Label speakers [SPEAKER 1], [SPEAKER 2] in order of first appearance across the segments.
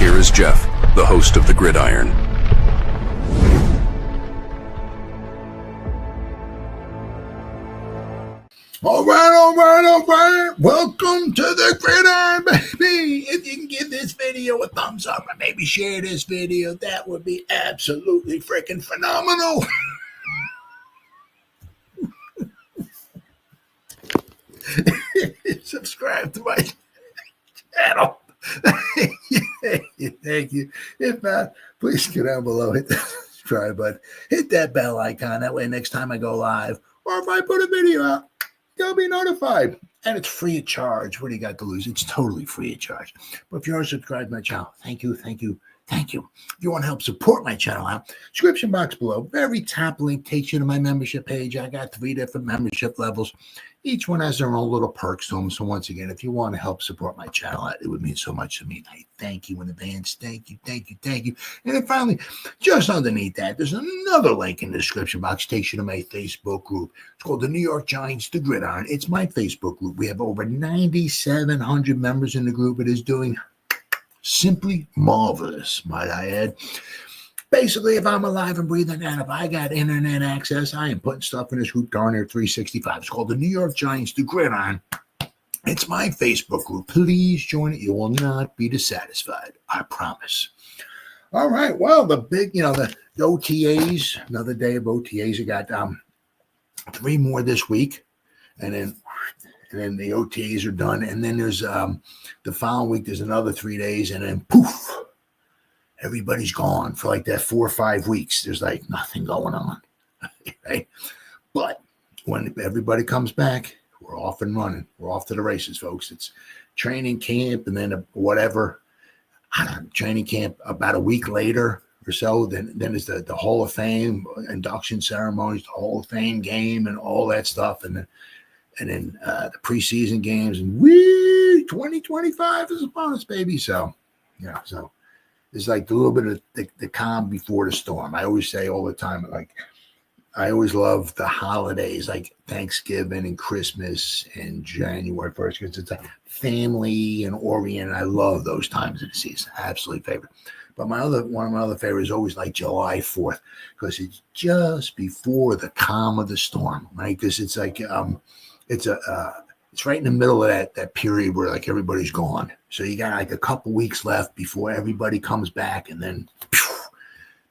[SPEAKER 1] Here is Jeff, the host of the Gridiron.
[SPEAKER 2] All right. Welcome to the Gridiron, baby. If you can give this video a thumbs up and maybe share this video, that would be absolutely freaking phenomenal. Subscribe to my channel. Thank you. If not, please go down below, hit that subscribe button, hit that bell icon. That way, next time I go live or if I put a video out, you'll be notified. And it's free of charge. What do you got to lose? It's totally free of charge. But if you're subscribed to my channel, thank you. If you want to help support my channel out, description box below, very top link takes you to my membership page. I got 3 different membership levels. Each one has their own little perks to them. So once again, if you want to help support my channel, it would mean so much to me. I thank you in advance. Thank you. And then finally, just underneath that, there's another link in the description box. Takes you to my Facebook group. It's called the New York Giants, the Gridiron. It's my Facebook group. We have over 9,700 members in the group. It is doing simply marvelous, might I add. Basically, if I'm alive and breathing and if I got internet access, I am putting stuff in this group darn near 365. It's called the New York Giants, the Gridiron. It's my Facebook group. Please join it. You will not be dissatisfied. I promise. All right. Well, the big, the OTAs, another day of OTAs. I got 3 more this week. And then the OTAs are done. And then there's the following week, there's another 3 days. And then poof, everybody's gone for like that 4 or 5 weeks. There's like nothing going on. Right? But when everybody comes back, we're off and running. We're off to the races, folks. It's training camp and then whatever. Training camp about a week later or so. Then it's the Hall of Fame induction ceremonies, the Hall of Fame game and all that stuff. And then the preseason games. And 2025 is upon us, baby. So, yeah, so. It's like a little bit of the calm before the storm. I always say all the time, like, I always love the holidays, like Thanksgiving and Christmas and January 1st, because it's like family and oriented. I love those times of the season. Absolutely favorite. But one of my other favorites is always like July 4th, because it's just before the calm of the storm, right? Because it's like, it's right in the middle of that period where like everybody's gone. So you got like a couple weeks left before everybody comes back, and then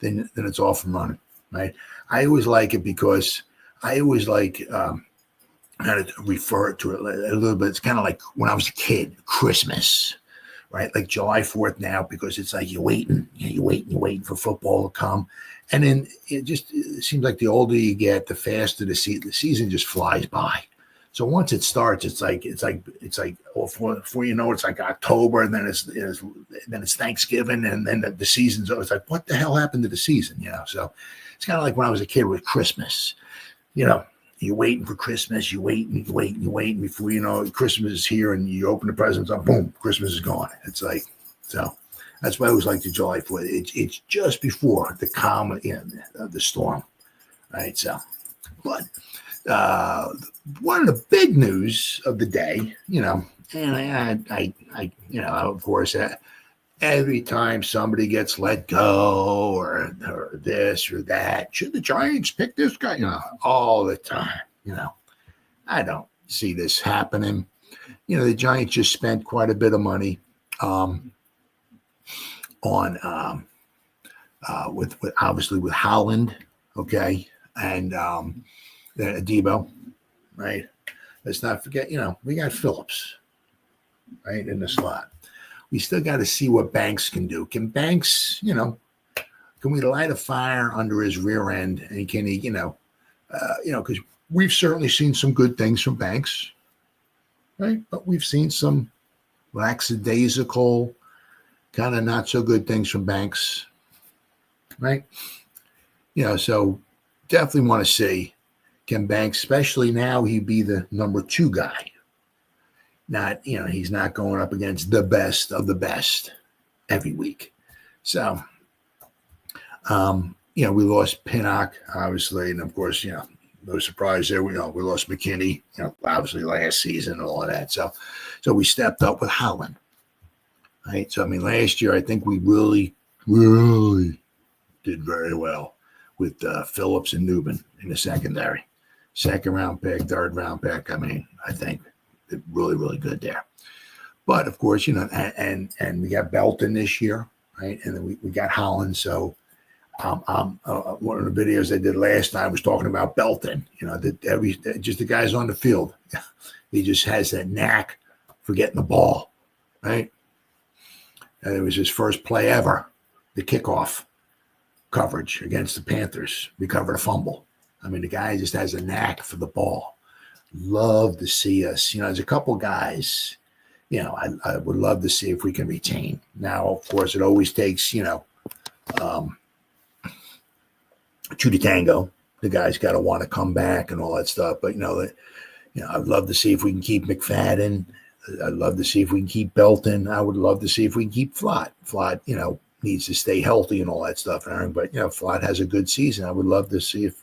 [SPEAKER 2] it's off and running, right? I always like it because I always like how to refer to it a little bit. It's kind of like when I was a kid, Christmas, right? Like July 4th now, because it's like you're waiting for football to come. And then it seems like the older you get, the faster the season just flies by. So once it starts, it's like before you know it's like October, and then it's Thanksgiving, and then the season's over. It's like, what the hell happened to the season? So it's kind of like when I was a kid with Christmas. You're waiting for Christmas, you wait before you know Christmas is here, and you open the presents up, boom, Christmas is gone. It's like, so that's why I always like the July 4th. It's just before the calm of the storm, right? So, but. One of the big news of the day, and I of course, every time somebody gets let go or this or that, should the Giants pick this guy? All the time. I don't see this happening. The Giants just spent quite a bit of money on with obviously with Holland, okay, and Adebo, right? Let's not forget, we got Phillips, right, in the slot. We still got to see what Banks can do. Can Banks, can we light a fire under his rear end? And can he, because we've certainly seen some good things from Banks, right? But we've seen some lackadaisical, kind of not so good things from Banks, right? So definitely want to see. Can Banks, especially now, he be the number 2 guy? Not, he's not going up against the best of the best every week. So, we lost Pinnock, obviously, and of course, no surprise there. We lost McKinney, obviously last season and all of that. So we stepped up with Holland. right? So, I mean, last year, I think we really, really did very well with Phillips and Newman in the secondary. Second round pick, third round pick. I mean, I think did really, really good there. But of course, and we got Belton this year, right? And then we got Holland. So one of the videos I did last time was talking about Belton. That just the guys on the field. He just has that knack for getting the ball, right? And it was his first play ever, the kickoff coverage against the Panthers. Recovered a fumble. I mean, the guy just has a knack for the ball. Love to see us. There's a couple guys, I would love to see if we can retain. Now, of course, it always takes, two to tango. The guy's got to want to come back and all that stuff. But, I'd love to see if we can keep McFadden. I'd love to see if we can keep Belton. I would love to see if we can keep Flott. Flott, needs to stay healthy and all that stuff, Aaron. But, Flott has a good season. I would love to see if,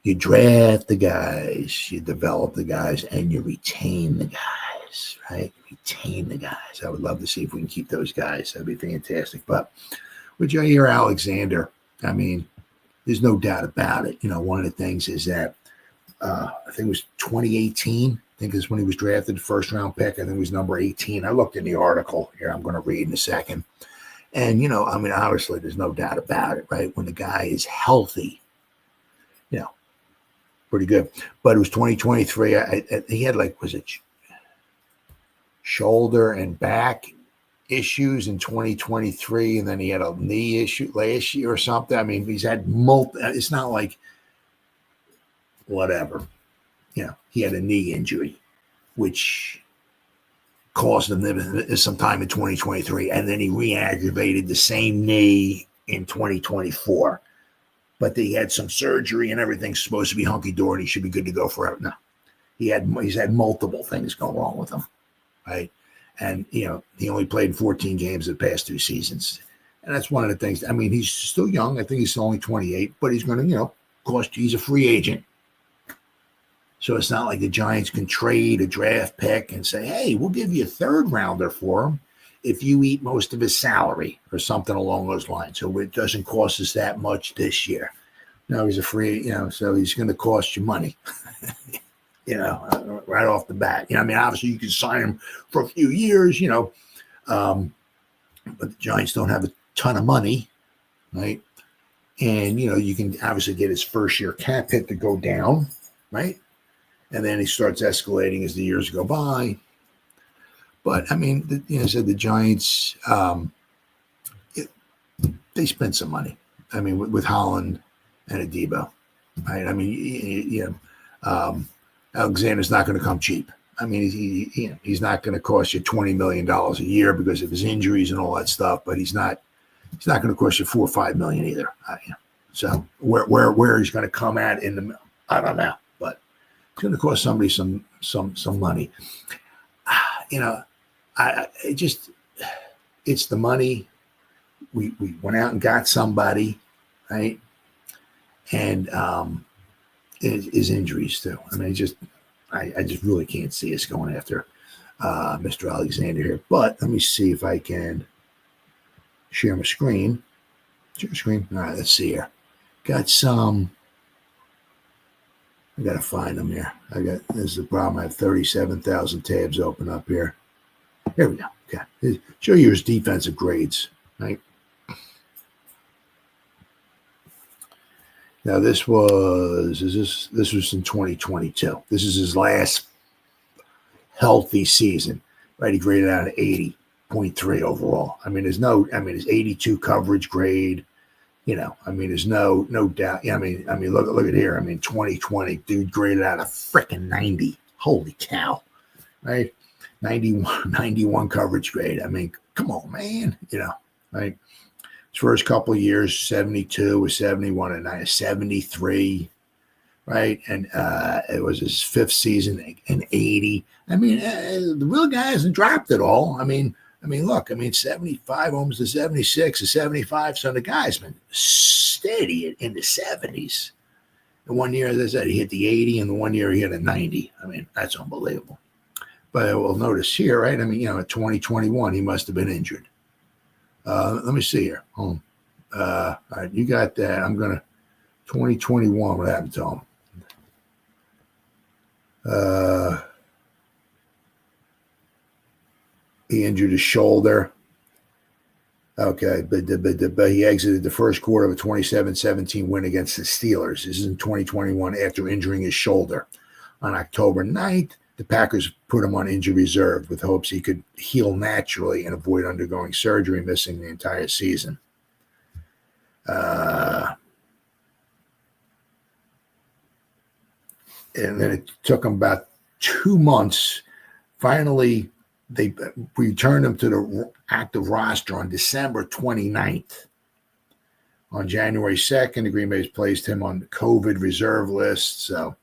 [SPEAKER 2] you draft the guys, you develop the guys, and you retain the guys, right? Retain the guys. I would love to see if we can keep those guys. That'd be fantastic. But with Jaire Alexander, I mean, there's no doubt about it. One of the things is that I think it was 2018. I think is when he was drafted, first round pick. I think it was number 18. I looked in the article here. I'm going to read in a second. And, obviously there's no doubt about it, right? When the guy is healthy, pretty good. But it was 2023. He had was it shoulder and back issues in 2023, and then he had a knee issue last year or something. I mean, he's had it's not like whatever. He had a knee injury, which caused him some time in 2023, and then he re-aggravated the same knee in 2024. But he had some surgery and everything's supposed to be hunky-dory and he should be good to go forever. No, he's had multiple things go wrong with him, right? And, he only played 14 games the past 2 seasons. And that's one of the things. I mean, he's still young. I think he's only 28, but he's going to, cost. He's a free agent. So it's not like the Giants can trade a draft pick and say, hey, we'll give you a third rounder for him if you eat most of his salary or something along those lines. So it doesn't cost us that much this year. No, he's a free, so he's going to cost you money, right off the bat. Obviously you can sign him for a few years, but the Giants don't have a ton of money, right? And, you can obviously get his first year cap hit to go down, right? And then he starts escalating as the years go by. But, I mean, the Giants, they spent some money. I mean, with Holland and Adebo, right? I mean, Alexander's not going to come cheap. I mean, he's not going to cost you $20 million a year because of his injuries and all that stuff, but he's not going to cost you $4 or $5 million either. So where he's going to come at in the, I don't know, but it's going to cost somebody some money. It's the money. We went out and got somebody, right? And his injuries too. I mean, I just really can't see us going after Mr. Alexander here. But let me see if I can share my screen. Share screen. All right, let's see here. Got some. I gotta find them here. This is the problem. I have 37,000 tabs open up here. Here we go. Okay. Show you his defensive grades, right? Now this was in 2022. This is his last healthy season, right? He graded out an 80.3 overall. I mean, his 82 coverage grade, there's no doubt. I mean, look at here. I mean, 2020, dude graded out a freaking 90. Holy cow, right? 91 coverage grade. I mean, come on, man. Right? His first couple of years, 72, was 71, and now 73, right? And it was his 5th season, an 80. I mean, the real guy hasn't dropped at all. I mean, look, 75, almost to 76, to 75. So the guy's been steady in the 70s. The one year, as I said, he hit the 80, and the one year he hit a 90. I mean, that's unbelievable. But we'll notice here, right? I mean, in 2021, he must have been injured. Let me see here. All right, you got that. I'm going to 2021. What happened to him? He injured his shoulder. Okay, but he exited the first quarter of a 27-17 win against the Steelers. This is in 2021 after injuring his shoulder. On October 9th, the Packers put him on injured reserve with hopes he could heal naturally and avoid undergoing surgery, missing the entire season. And then it took him about 2 months. Finally, they returned him to the active roster on December 29th. On January 2nd, the Green Bay placed him on the COVID reserve list. So,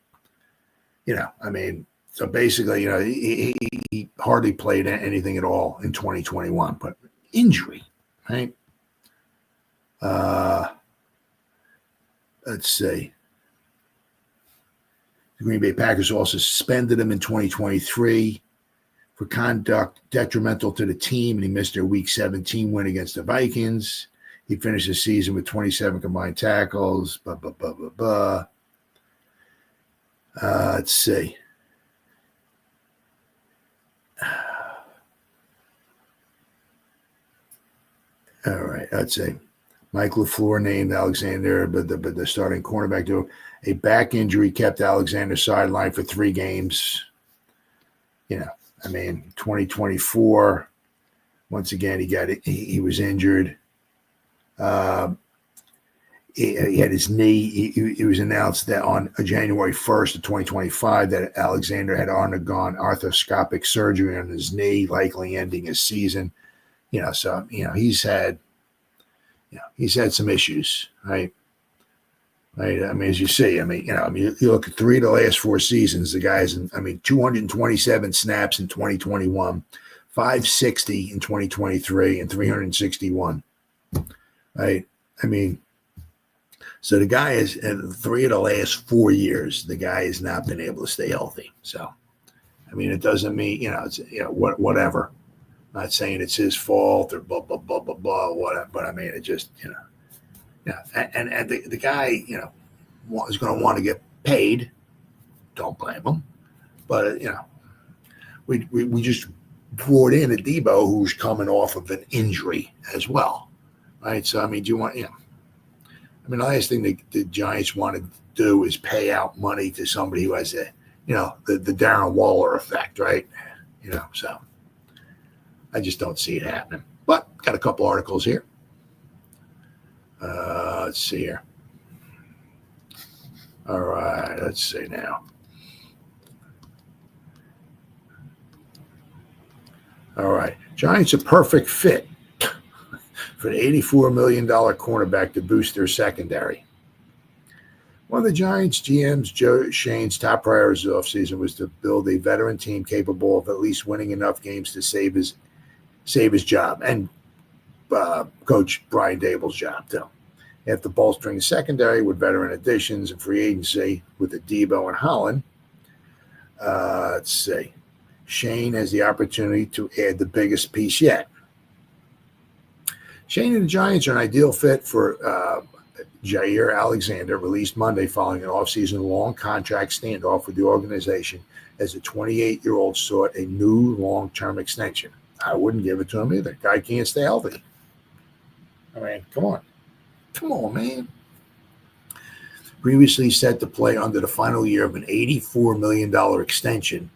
[SPEAKER 2] so basically, he hardly played anything at all in 2021, but injury, right? Let's see. The Green Bay Packers also suspended him in 2023 for conduct detrimental to the team, and he missed their Week 17 win against the Vikings. He finished the season with 27 combined tackles. Let's see. All right, let's see. Mike LaFleur named Alexander, but the starting cornerback duo. A back injury kept Alexander sidelined for 3 games. 2024. Once again, he was injured. He had his knee. It was announced that on January 1st of 2025 that Alexander had undergone arthroscopic surgery on his knee, likely ending his season. He's had some issues, right? Right. I mean, as you see, you look at 3 of the last 4 seasons, the guys, 227 snaps in 2021, 560 in 2023, and 361. Right. So the guy is, in 3 of the last 4 years, the guy has not been able to stay healthy. So, it doesn't mean, it's, whatever. I'm not saying it's his fault or blah, blah, blah, blah, blah, whatever. But it just, and the guy, is going to want to get paid. Don't blame him. But, we just brought in Adebo, who's coming off of an injury as well. Right. So, do you want, the last thing the Giants want to do is pay out money to somebody who has the Darren Waller effect, right? So I just don't see it happening. But got a couple articles here. Let's see here. All right, let's see now. All right, Giants a perfect fit for the $84 million cornerback to boost their secondary. One of the Giants GM's Joe Schoen's top priorities of the offseason was to build a veteran team capable of at least winning enough games to save his job, and Coach Brian Daboll's job too. After bolstering the secondary with veteran additions and free agency with Adebo and Holland, let's see. Schoen has the opportunity to add the biggest piece yet. Schoen and the Giants are an ideal fit for Jaire Alexander, released Monday following an offseason-long contract standoff with the organization as the 28-year-old sought a new long-term extension. I wouldn't give it to him either. Guy can't stay healthy. Come on. Come on, man. Previously set to play under the final year of an $84 million extension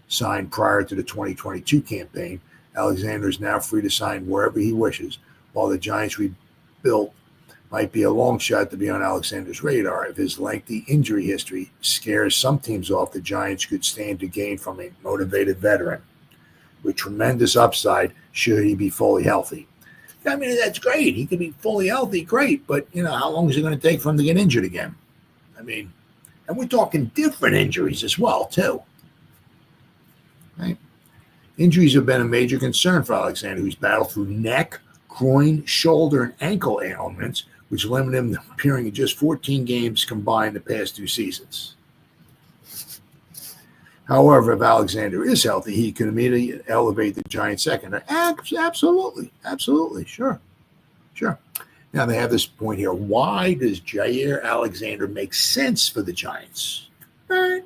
[SPEAKER 2] signed prior to the 2022 campaign, Alexander is now free to sign wherever he wishes, while the Giants rebuilt might be a long shot to be on Alexander's radar. If his lengthy injury history scares some teams off, the Giants could stand to gain from a motivated veteran with tremendous upside should he be fully healthy. That's great. He could be fully healthy, great. But, how long is it going to take for him to get injured again? And we're talking different injuries as well, too. Right? Injuries have been a major concern for Alexander, who's battled through neck, groin, shoulder, and ankle ailments, which limit him to appearing in just 14 games combined the past 2 seasons. However, if Alexander is healthy, he can immediately elevate the Giants secondary. Absolutely. Sure. Now they have this point here. Why does Jaire Alexander make sense for the Giants? All right,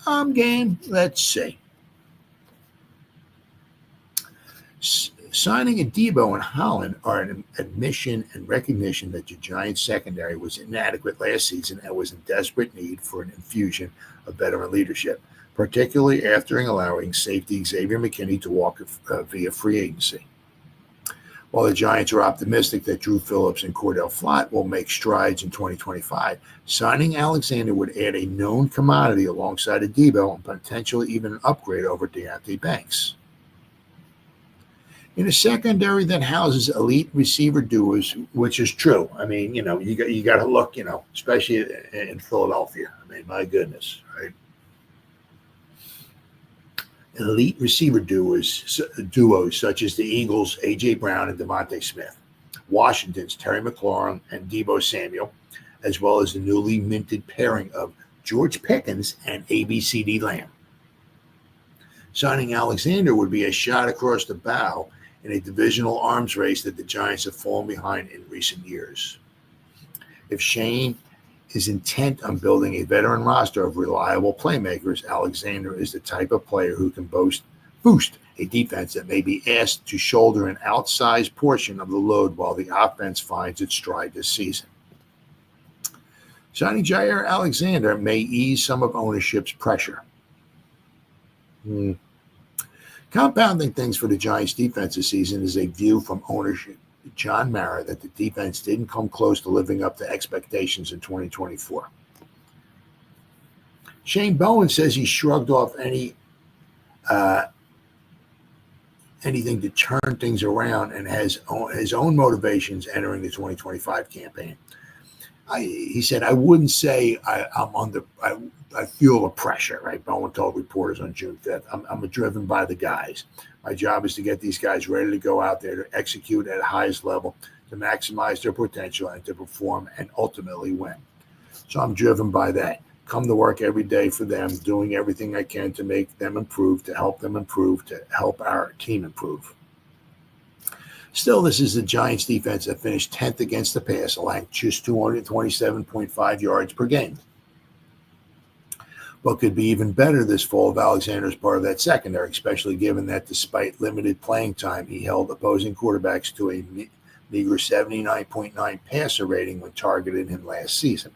[SPEAKER 2] I'm game. Let's see. Signing Adebo and Holland are an admission and recognition that the Giants secondary was inadequate last season and was in desperate need for an infusion of veteran leadership, particularly after allowing safety Xavier McKinney to walk via free agency. While the Giants are optimistic that Drew Phillips and Cordell Flott will make strides in 2025, signing Alexander would add a known commodity alongside Adebo and potentially even an upgrade over Deonte Banks. In a secondary that houses elite receiver duos, which is true. I mean, you got to look, especially in Philadelphia. I mean, my goodness, right? Elite receiver duos such as the Eagles' A.J. Brown and Devontae Smith, Washington's Terry McLaurin and Deebo Samuel, as well as the newly minted pairing of George Pickens and ABCD Lamb. Signing Alexander would be a shot across the bow in a divisional arms race that the Giants have fallen behind in recent years. If Schoen is intent on building a veteran roster of reliable playmakers, Alexander is the type of player who can boost a defense that may be asked to shoulder an outsized portion of the load while the offense finds its stride this season. Signing Jaire Alexander may ease some of ownership's pressure. Compounding things for the Giants defense this season is a view from ownership John Mara that the defense didn't come close to living up to expectations in 2024. Shane Bowen says he shrugged off anything to turn things around and has his own motivations entering the 2025 campaign. He said, I wouldn't say I feel the pressure, right? Bowen told reporters on June 5th. I'm driven by the guys. My job is to get these guys ready to go out there to execute at the highest level, to maximize their potential and to perform and ultimately win. So I'm driven by that. Come to work every day for them, doing everything I can to make them improve, to help them improve, to help our team improve. Still, this is the Giants defense that finished 10th against the pass, allowing just 227.5 yards per game. What could be even better this fall if Alexander is part of that secondary, especially given that despite limited playing time, he held opposing quarterbacks to a meager 79.9 passer rating when targeting him last season.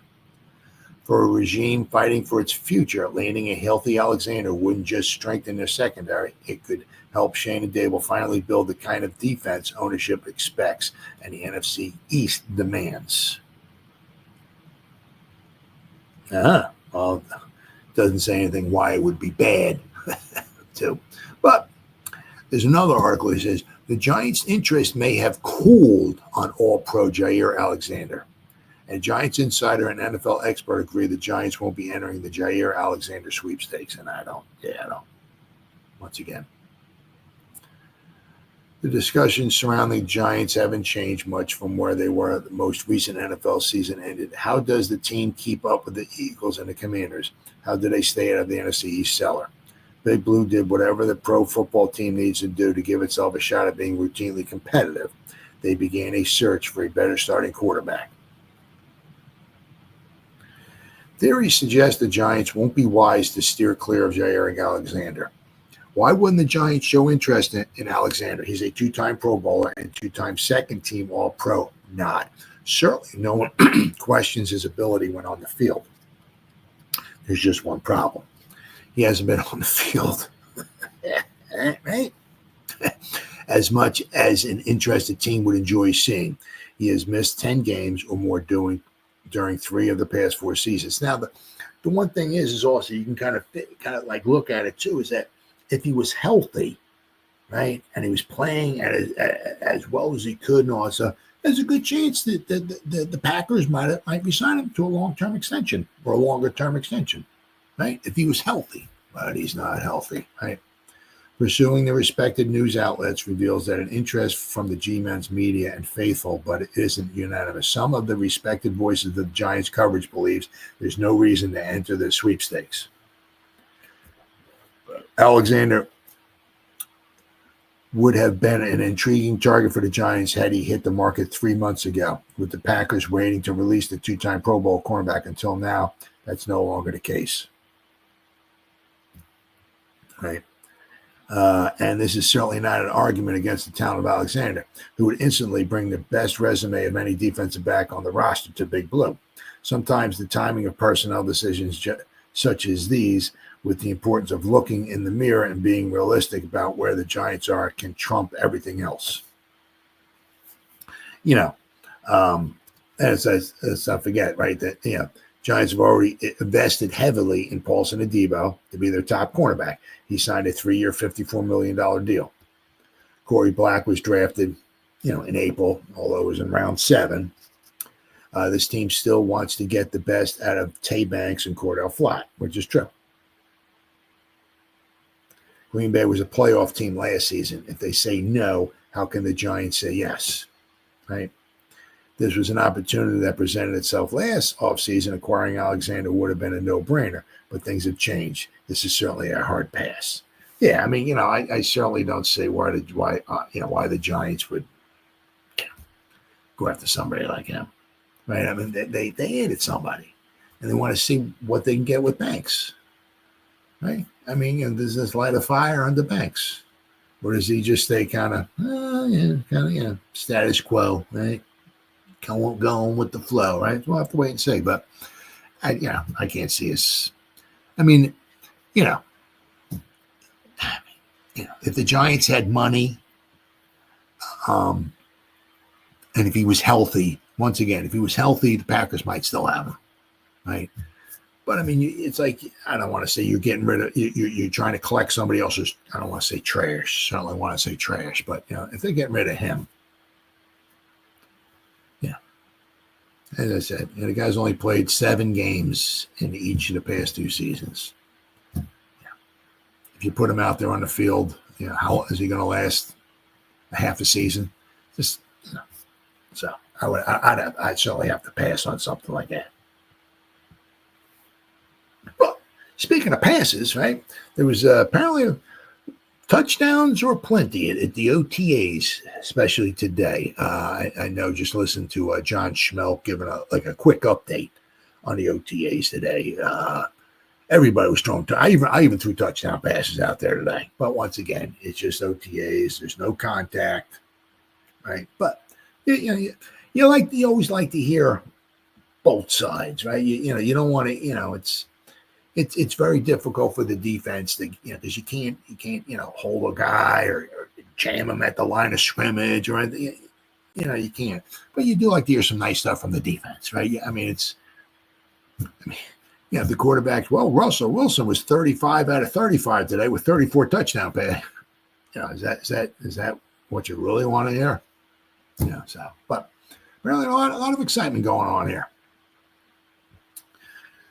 [SPEAKER 2] For a regime fighting for its future, landing a healthy Alexander wouldn't just strengthen their secondary, it could help Schoen and Daboll finally build the kind of defense ownership expects and the NFC East demands. Well, doesn't say anything why it would be bad, too. But there's another article that says the Giants' interest may have cooled on All-Pro Jaire Alexander. And Giants insider and NFL expert agree the Giants won't be entering the Jaire Alexander sweepstakes, and I don't. Once again, the discussions surrounding the Giants haven't changed much from where they were at the most recent NFL season ended. How does the team keep up with the Eagles and the Commanders? How do they stay out of the NFC East cellar? Big Blue did whatever the pro football team needs to do to give itself a shot at being routinely competitive. They began a search for a better starting quarterback. Theories suggest the Giants won't be wise to steer clear of Jaire Alexander. Why wouldn't the Giants show interest in Alexander? He's a two-time Pro Bowler and two-time second-team All-Pro. Not. Certainly no one questions his ability when on the field. There's just one problem. He hasn't been on the field right? As much as an interested team would enjoy seeing. He has missed 10 games or more during 3 of the past 4 seasons. Now, the one thing is also you can kind of like look at it too, is that if he was healthy, right, and he was playing as well as he could and all that, there's a good chance that the Packers might be signing him to a long-term extension or a longer-term extension, right, if he was healthy. But he's not healthy, right? Pursuing the respected news outlets reveals that an interest from the G-Men's media and faithful, but it isn't unanimous. Some of the respected voices of the Giants coverage believes there's no reason to enter the sweepstakes. Alexander would have been an intriguing target for the Giants had he hit the market 3 months ago, with the Packers waiting to release the two-time Pro Bowl cornerback. Until now, that's no longer the case. Right? And this is certainly not an argument against the talent of Alexander, who would instantly bring the best resume of any defensive back on the roster to Big Blue. Sometimes the timing of personnel decisions such as these, with the importance of looking in the mirror and being realistic about where the Giants are, can trump everything else. Let's not forget, right, that, Giants have already invested heavily in Paulson Adebo to be their top cornerback. He signed a 3-year, $54 million deal. Corey Black was drafted, in April, although it was in round 7. This team still wants to get the best out of Tay Banks and Cordell Flott, which is true. Green Bay was a playoff team last season. If they say no, how can the Giants say yes? Right? This was an opportunity that presented itself last offseason. Acquiring Alexander would have been a no-brainer, but things have changed. This is certainly a hard pass. Yeah, I mean, I certainly don't see why the Giants would go after somebody like him, right? I mean, they added somebody, and they want to see what they can get with Banks, right? I mean, there's this light of fire under Banks, or does he just stay kind of status quo, right? Won't go on with the flow, right? We'll have to wait and see. But I can't see us. I mean, if the Giants had money, and if he was healthy, once again, if he was healthy, the Packers might still have him, right? But I mean, it's like, I don't want to say you're getting rid of, you're trying to collect somebody else's. I don't want to say trash. Certainly want to say trash, but if they're getting rid of him. As I said, the guy's only played 7 games in each of the past 2 seasons. If you put him out there on the field, how is he going to last a half a season? Just, so I'd certainly have to pass on something like that. Well, speaking of passes, right? There was apparently touchdowns or plenty at the OTAs, especially today. I know, just listen to John Schmelk giving a quick update on the OTAs today. Everybody was throwing. I even threw touchdown passes out there today. But once again, it's just OTAs. There's no contact, right? But you always like to hear both sides, right? You don't want to. It's very difficult for the defense to, because you can't hold a guy or jam him at the line of scrimmage or anything. You can't. But you do like to hear some nice stuff from the defense, right? I mean, the quarterbacks. Well, Russell Wilson was 35 out of 35 today with 34 touchdown passes. Is that what you really want to hear? But really a lot of excitement going on here.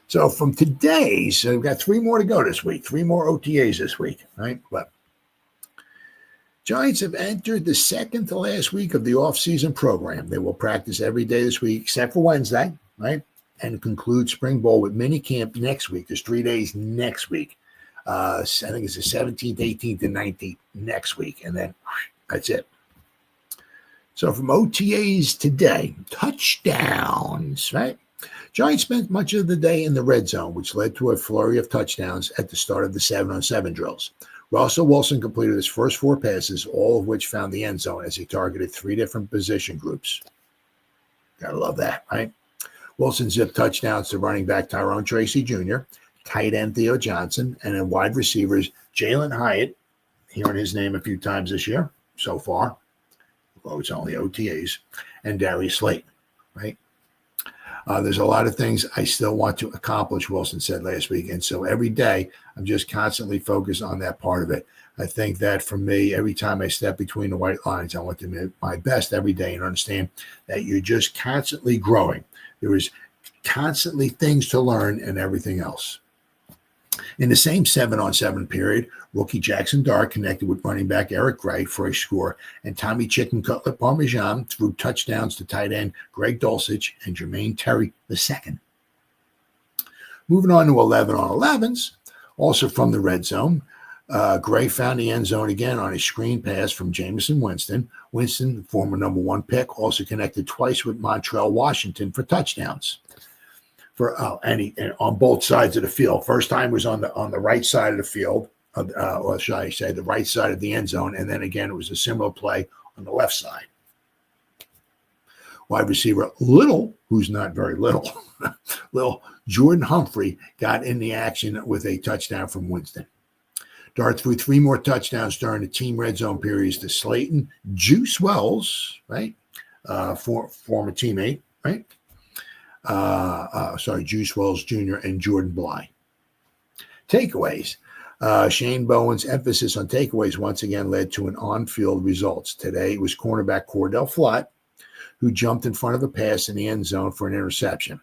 [SPEAKER 2] So from today's, we've got 3 more to go this week, 3 more OTAs this week, right? But Giants have entered the second to last week of the offseason program. They will practice every day this week except for Wednesday, right? And conclude spring ball with mini camp next week. There's 3 days next week. I think it's the 17th, 18th, and 19th next week. And then that's it. So from OTAs today, touchdowns, right? Giants spent much of the day in the red zone, which led to a flurry of touchdowns at the start of the 7-on-7 drills. Russell Wilson completed his first 4 passes, all of which found the end zone as he targeted 3 different position groups. Gotta love that, right? Wilson zipped touchdowns to running back Tyrone Tracy Jr., tight end Theo Johnson, and then wide receivers Jalen Hyatt, hearing his name a few times this year so far, although it's only OTAs, and Darius Slayton, right? There's a lot of things I still want to accomplish, Wilson said last week. And so every day, I'm just constantly focused on that part of it. I think that for me, every time I step between the white lines, I want to do my best every day and understand that you're just constantly growing. There is constantly things to learn and everything else. In the same 7-on-7 period, rookie Jackson Dart connected with running back Eric Gray for a score, and Tommy Chicken Cutlet Parmesan threw touchdowns to tight end Greg Dulcich and Jermaine Terry II. Moving on to 11-on-11s, also from the red zone, Gray found the end zone again on a screen pass from Jameson Winston. Winston, former number 1 pick, also connected twice with Montrell Washington for touchdowns. And on both sides of the field. First time was on the right side of the field, or should I say the right side of the end zone, and then again it was a similar play on the left side. Wide receiver Little, who's not very little, little Jordan Humphrey got in the action with a touchdown from Winston. Dart threw 3 more touchdowns during the team red zone periods to Slayton, Juice Wells, right, former teammate, right. Juice Wells Jr. and Jordan Bly. Takeaways. Shane Bowen's emphasis on takeaways once again led to an on-field results. Today it was cornerback Cordell Flott who jumped in front of a pass in the end zone for an interception.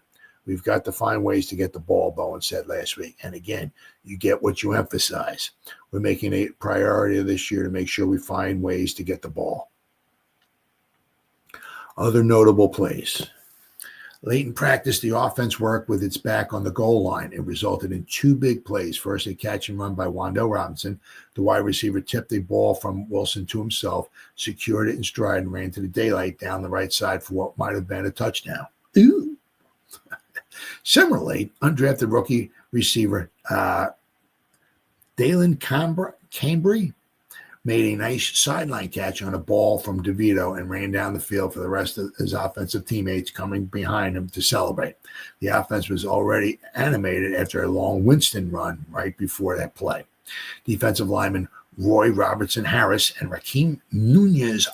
[SPEAKER 2] We've got to find ways to get the ball, Bowen said last week. And again, you get what you emphasize. We're making a priority this year to make sure we find ways to get the ball. Other notable plays. Late in practice, the offense worked with its back on the goal line. It resulted in 2 big plays. First, a catch and run by Wan'Dale Robinson. The wide receiver tipped a ball from Wilson to himself, secured it in stride, and ran to the daylight down the right side for what might have been a touchdown. Ooh. Similarly, undrafted rookie receiver Dalen Cambry made a nice sideline catch on a ball from DeVito and ran down the field for the rest of his offensive teammates coming behind him to celebrate. The offense was already animated after a long Winston run right before that play. Defensive lineman Roy Robertson Harris and Raheem Nunez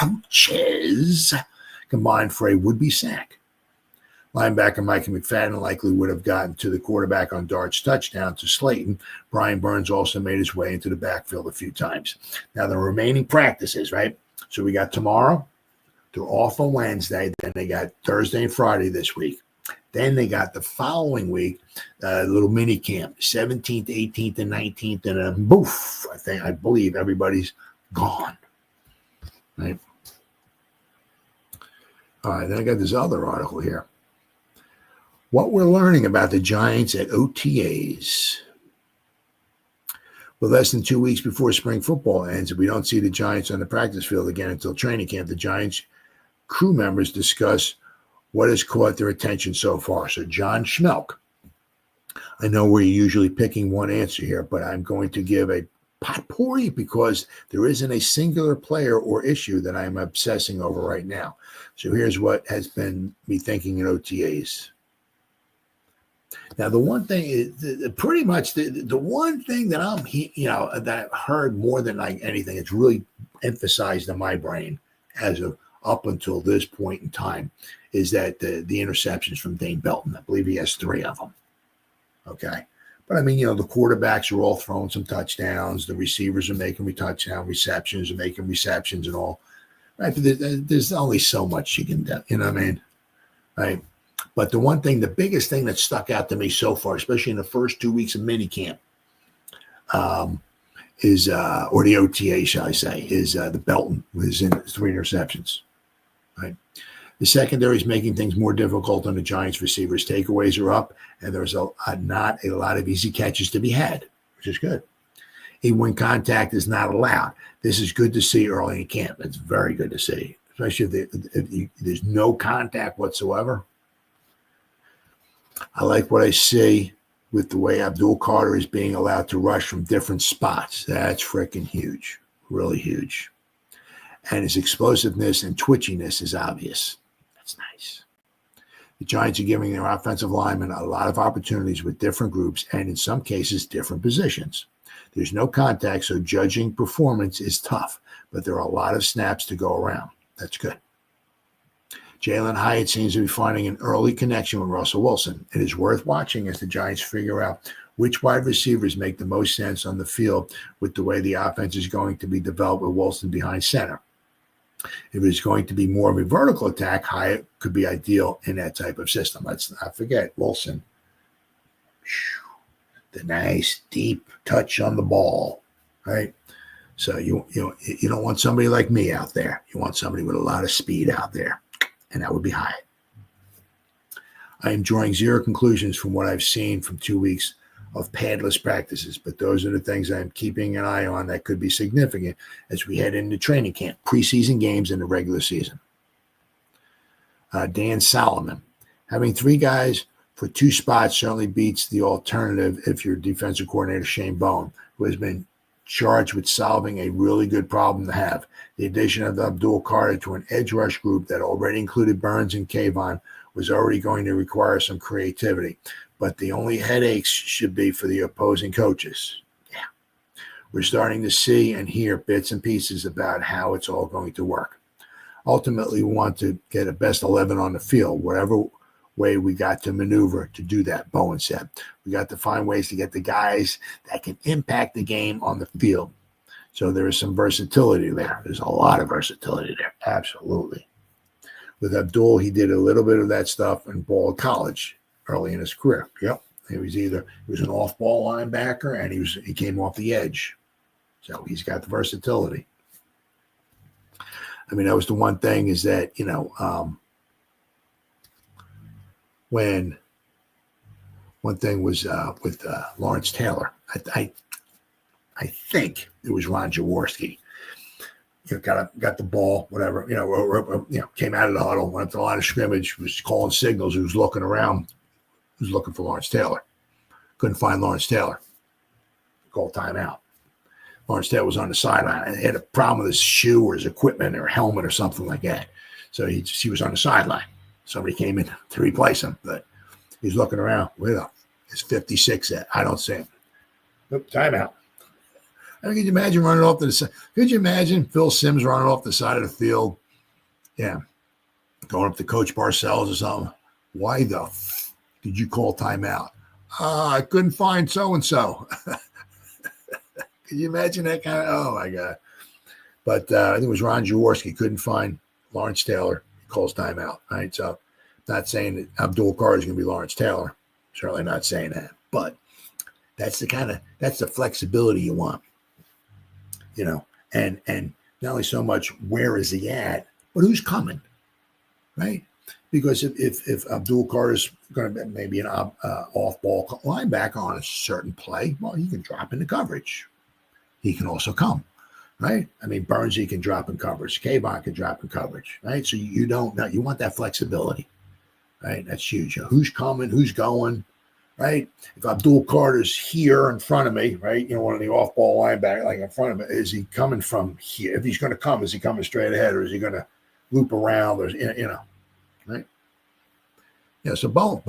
[SPEAKER 2] Roches combined for a would-be sack. Linebacker Micah McFadden likely would have gotten to the quarterback on Dart's touchdown to Slayton. Brian Burns also made his way into the backfield a few times. Now, the remaining practices, right? So we got tomorrow. They're off on Wednesday. Then they got Thursday and Friday this week. Then they got the following week, a little mini camp, 17th, 18th, and 19th. And then, boof, I believe everybody's gone. Right? All right, then I got this other article here. What we're learning about the Giants at OTAs. With less than 2 weeks before spring football ends, if we don't see the Giants on the practice field again until training camp, the Giants crew members discuss what has caught their attention so far. So John Schmelk, I know we're usually picking one answer here, but I'm going to give a potpourri because there isn't a singular player or issue that I'm obsessing over right now. So here's what has been me thinking in OTAs. Now, the one thing is pretty much the one thing that that I've heard more than like anything, it's really emphasized in my brain as of up until this point in time, is that the interceptions from Dane Belton. I believe he has 3 of them. Okay. But I mean, the quarterbacks are all throwing some touchdowns. The receivers are making touchdown receptions and making receptions and all. Right. But there's only so much you can do. You know what I mean? Right. But the biggest thing that stuck out to me so far, especially in the first 2 weeks of minicamp, is or the OTA, shall I say, is the Belton with his 3 interceptions. Right. The secondary is making things more difficult on the Giants receivers. Takeaways are up, and there's not a lot of easy catches to be had, which is good. Even when contact is not allowed, this is good to see early in camp. It's very good to see, especially if there's no contact whatsoever. I like what I see with the way Abdul Carter is being allowed to rush from different spots. That's freaking huge, really huge. And his explosiveness and twitchiness is obvious. That's nice. The Giants are giving their offensive linemen a lot of opportunities with different groups and in some cases different positions. There's no contact, so judging performance is tough, but there are a lot of snaps to go around. That's good. Jalen Hyatt seems to be finding an early connection with Russell Wilson. It is worth watching as the Giants figure out which wide receivers make the most sense on the field with the way the offense is going to be developed with Wilson behind center. If it's going to be more of a vertical attack, Hyatt could be ideal in that type of system. Let's not forget Wilson. The nice deep touch on the ball, right? So you don't want somebody like me out there. You want somebody with a lot of speed out there. And that would be Hyatt. I am drawing zero conclusions from what I've seen from 2 weeks of padless practices, but those are the things I'm keeping an eye on that could be significant as we head into training camp, preseason games, and the regular season. Dan Solomon, having 3 guys for 2 spots certainly beats the alternative if you're defensive coordinator Shane Bowen, who has been charged with solving a really good problem to have. The addition of Abdul Carter to an edge rush group that already included Burns and Kayvon was already going to require some creativity. But the only headaches should be for the opposing coaches. Yeah. We're starting to see and hear bits and pieces about how it's all going to work. Ultimately, we want to get a best 11 on the field, whatever way we got to maneuver to do that, Bowen said. We got to find ways to get the guys that can impact the game on the field. So there is some versatility there. There's a lot of versatility there. Absolutely. With Abdul, he did a little bit of that stuff in ball college early in his career. Yep. He was an off-ball linebacker, and he came off the edge. So he's got the versatility. I mean, that was the one thing is that, when one thing was with Lawrence Taylor, I think it was Ron Jaworski. Got the ball, whatever, came out of the huddle, went up to the line of scrimmage, was calling signals, who was looking around, who's looking for Lawrence Taylor. Couldn't find Lawrence Taylor. Called timeout. Lawrence Taylor was on the sideline. He had a problem with his shoe or his equipment or helmet or something like that. So he was on the sideline. Somebody came in to replace him, but he's looking around. Where the is 56 at? I don't see him. Nope, timeout. I mean, could you imagine running off to the side? Could you imagine Phil Simms running off the side of the field? Yeah. Going up to Coach Parcells or something. Why the did you call timeout? I couldn't find so-and-so. Could you imagine that kind of, oh, my God. But I think it was Ron Jaworski. Couldn't find Lawrence Taylor. He calls timeout, right? So not saying that Abdul Carter is going to be Lawrence Taylor. Certainly not saying that. But that's the flexibility you want. And not only so much where is he at, but who's coming, right? Because if Abdul Carter is going to be maybe an off-ball linebacker on a certain play, well, he can drop into coverage. He can also come, right? I mean, Burns, he can drop in coverage. Kayvon can drop in coverage, right? So you don't know. You want that flexibility, right? That's huge. Who's coming? Who's going? Right? If Abdul Carter's here in front of me, right? One of the off-ball linebackers, like in front of me, is he coming from here? If he's going to come, is he coming straight ahead, or is he going to loop around, or right? Yeah. So Bowen's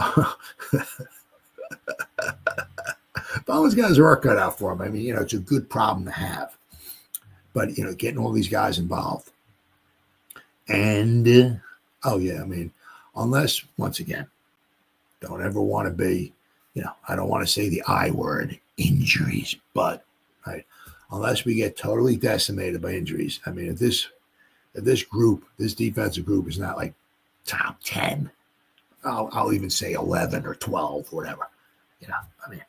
[SPEAKER 2] got his work cut out for him. I mean, it's a good problem to have, but getting all these guys involved, and I mean, unless once again, don't ever want to be. I don't want to say the I word, injuries, but right, unless we get totally decimated by injuries. I mean, if this defensive group is not like top 10, I'll even say 11 or 12, whatever. I mean,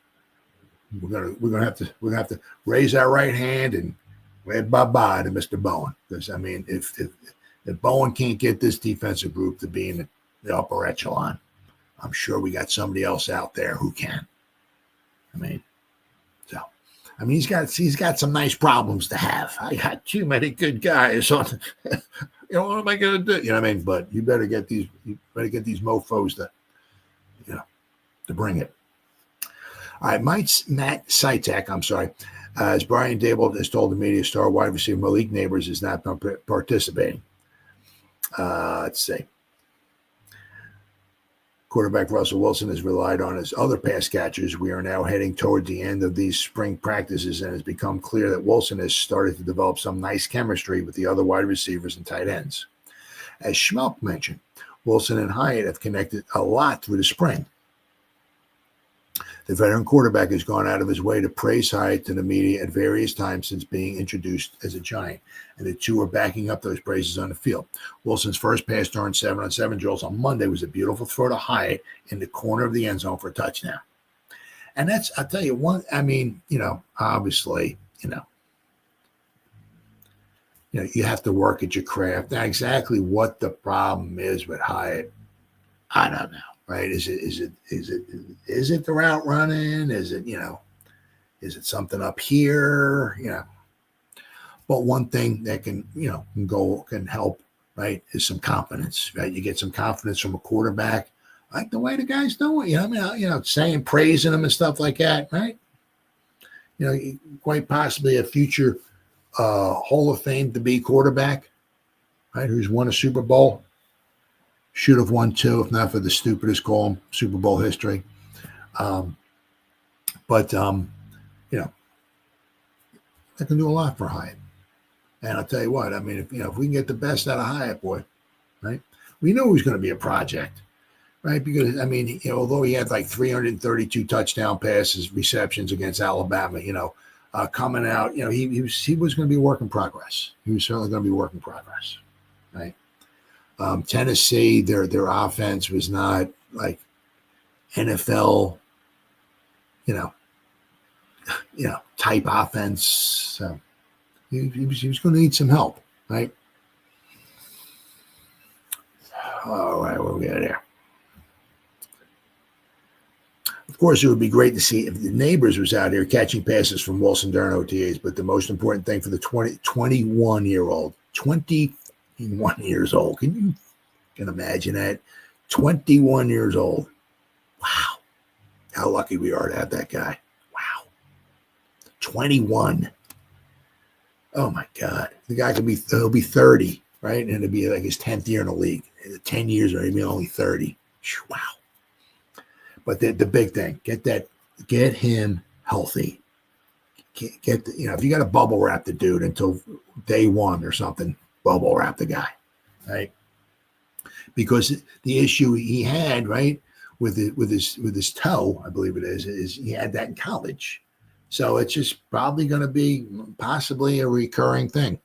[SPEAKER 2] we're gonna have to raise our right hand and wave bye-bye to Mr. Bowen, because I mean, if Bowen can't get this defensive group to be in the upper echelon, I'm sure we got somebody else out there who can. He's got some nice problems to have. I got too many good guys on. What am I going to do? But you better get these mofos to bring it. All right, Matt Sitek, I'm sorry. As Brian Daboll has told the media, star wide receiver Malik Neighbors is not participating. Let's see. Quarterback Russell Wilson has relied on his other pass catchers. We are now heading toward the end of these spring practices, and it's become clear that Wilson has started to develop some nice chemistry with the other wide receivers and tight ends. As Schmelk mentioned, Wilson and Hyatt have connected a lot through the spring. The veteran quarterback has gone out of his way to praise Hyatt to the media at various times since being introduced as a Giant, and the two are backing up those praises on the field. Wilson's first pass during 7-on-7 drills on Monday was a beautiful throw to Hyatt in the corner of the end zone for a touchdown. And that's, I'll tell you one, obviously, you have to work at your craft. Now, exactly what the problem is with Hyatt, I don't know. right? Is it the route running? Is it something up here? But one thing that can help, right, is some confidence, right? You get some confidence from a quarterback, like the way the guy's doing, saying, praising him and stuff like that, right? Quite possibly a future Hall of Fame to be quarterback, right? Who's won a Super Bowl, should have won 2, if not for the stupidest call in Super Bowl history. But that can do a lot for Hyatt. And I'll tell you what, I mean, if we can get the best out of Hyatt, boy, right? We know he's going to be a project, right? Because, I mean, although he had like 332 touchdown passes, receptions against Alabama, coming out, he was going to be a work in progress. He was certainly going to be a work in progress, right? Tennessee, their offense was not like NFL, type offense. So he was going to need some help, right? All right, what we got here? Of course, it would be great to see if the neighbors was out here catching passes from Wilson during OTAs, but the most important thing for the 21-year-old, 21 years old. Can you imagine that? 21 years old. Wow. How lucky we are to have that guy. Wow. 21. Oh my God. The guy he'll be 30, right? And it'll be like his 10th year in the league. 10 years or maybe only 30. Wow. But the big thing, get him healthy. If you got to bubble wrap the dude until day 1 or something, bubble wrap the guy, right? Because the issue he had, right, with his toe, I believe it is he had that in college. So it's just probably going to be possibly a recurring thing,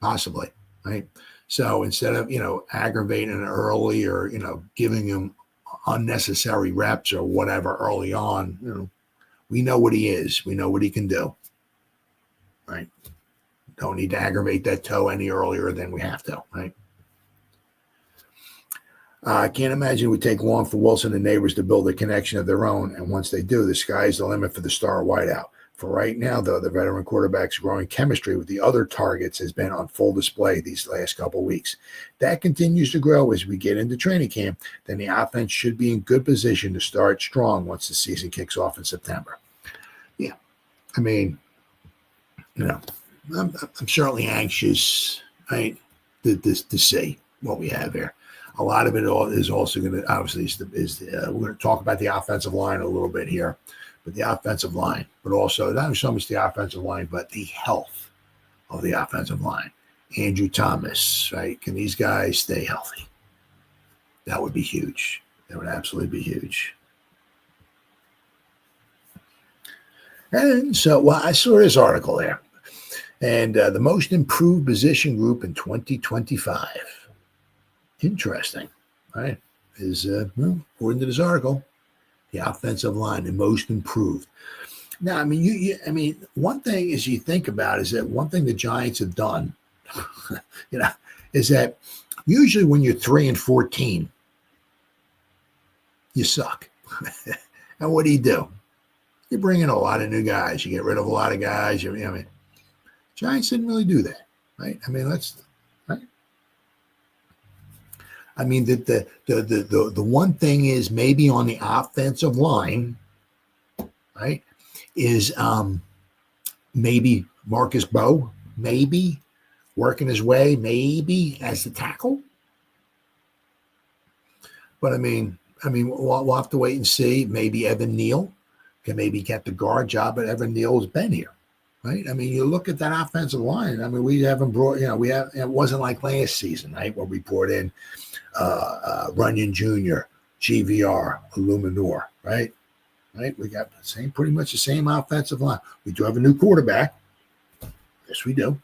[SPEAKER 2] possibly, right? So instead of aggravating it early or giving him unnecessary reps or whatever early on, we know what he is, we know what he can do, right? Don't need to aggravate that toe any earlier than we have to, right? I can't imagine it would take long for Wilson and neighbors to build a connection of their own. And once they do, the sky's the limit for the star wideout. For right now, though, the veteran quarterback's growing chemistry with the other targets has been on full display these last couple of weeks. That continues to grow as we get into training camp. Then the offense should be in good position to start strong once the season kicks off in September. Yeah, I mean, I'm certainly anxious, right, to see what we have here. A lot of it is also going to, obviously, we're going to talk about the offensive line a little bit here, but the offensive line, but also not so much the offensive line, but the health of the offensive line. Andrew Thomas, right? Can these guys stay healthy? That would be huge. That would absolutely be huge. And so, I saw this article there, and the most improved position group in 2025. Interesting, right? Is according to this article, the offensive line, the most improved. Now, I mean, one thing is you think about is that one thing the Giants have done, is that usually when you're 3-14, you suck. And what do? You bring in a lot of new guys. You get rid of a lot of guys. Giants didn't really do that, right? I mean, right? I mean, the one thing is maybe on the offensive line, right, is maybe Marcus Bowe, maybe working his way, maybe as the tackle. But I mean, we'll have to wait and see. Maybe Evan Neal can maybe get the guard job, but Evan Neal has been here. Right. I mean, you look at that offensive line. I mean, we haven't brought, it wasn't like last season, right, where we brought in Runyon Jr., GVR, Illuminor, right? Right. We got pretty much the same offensive line. We do have a new quarterback. Yes, we do.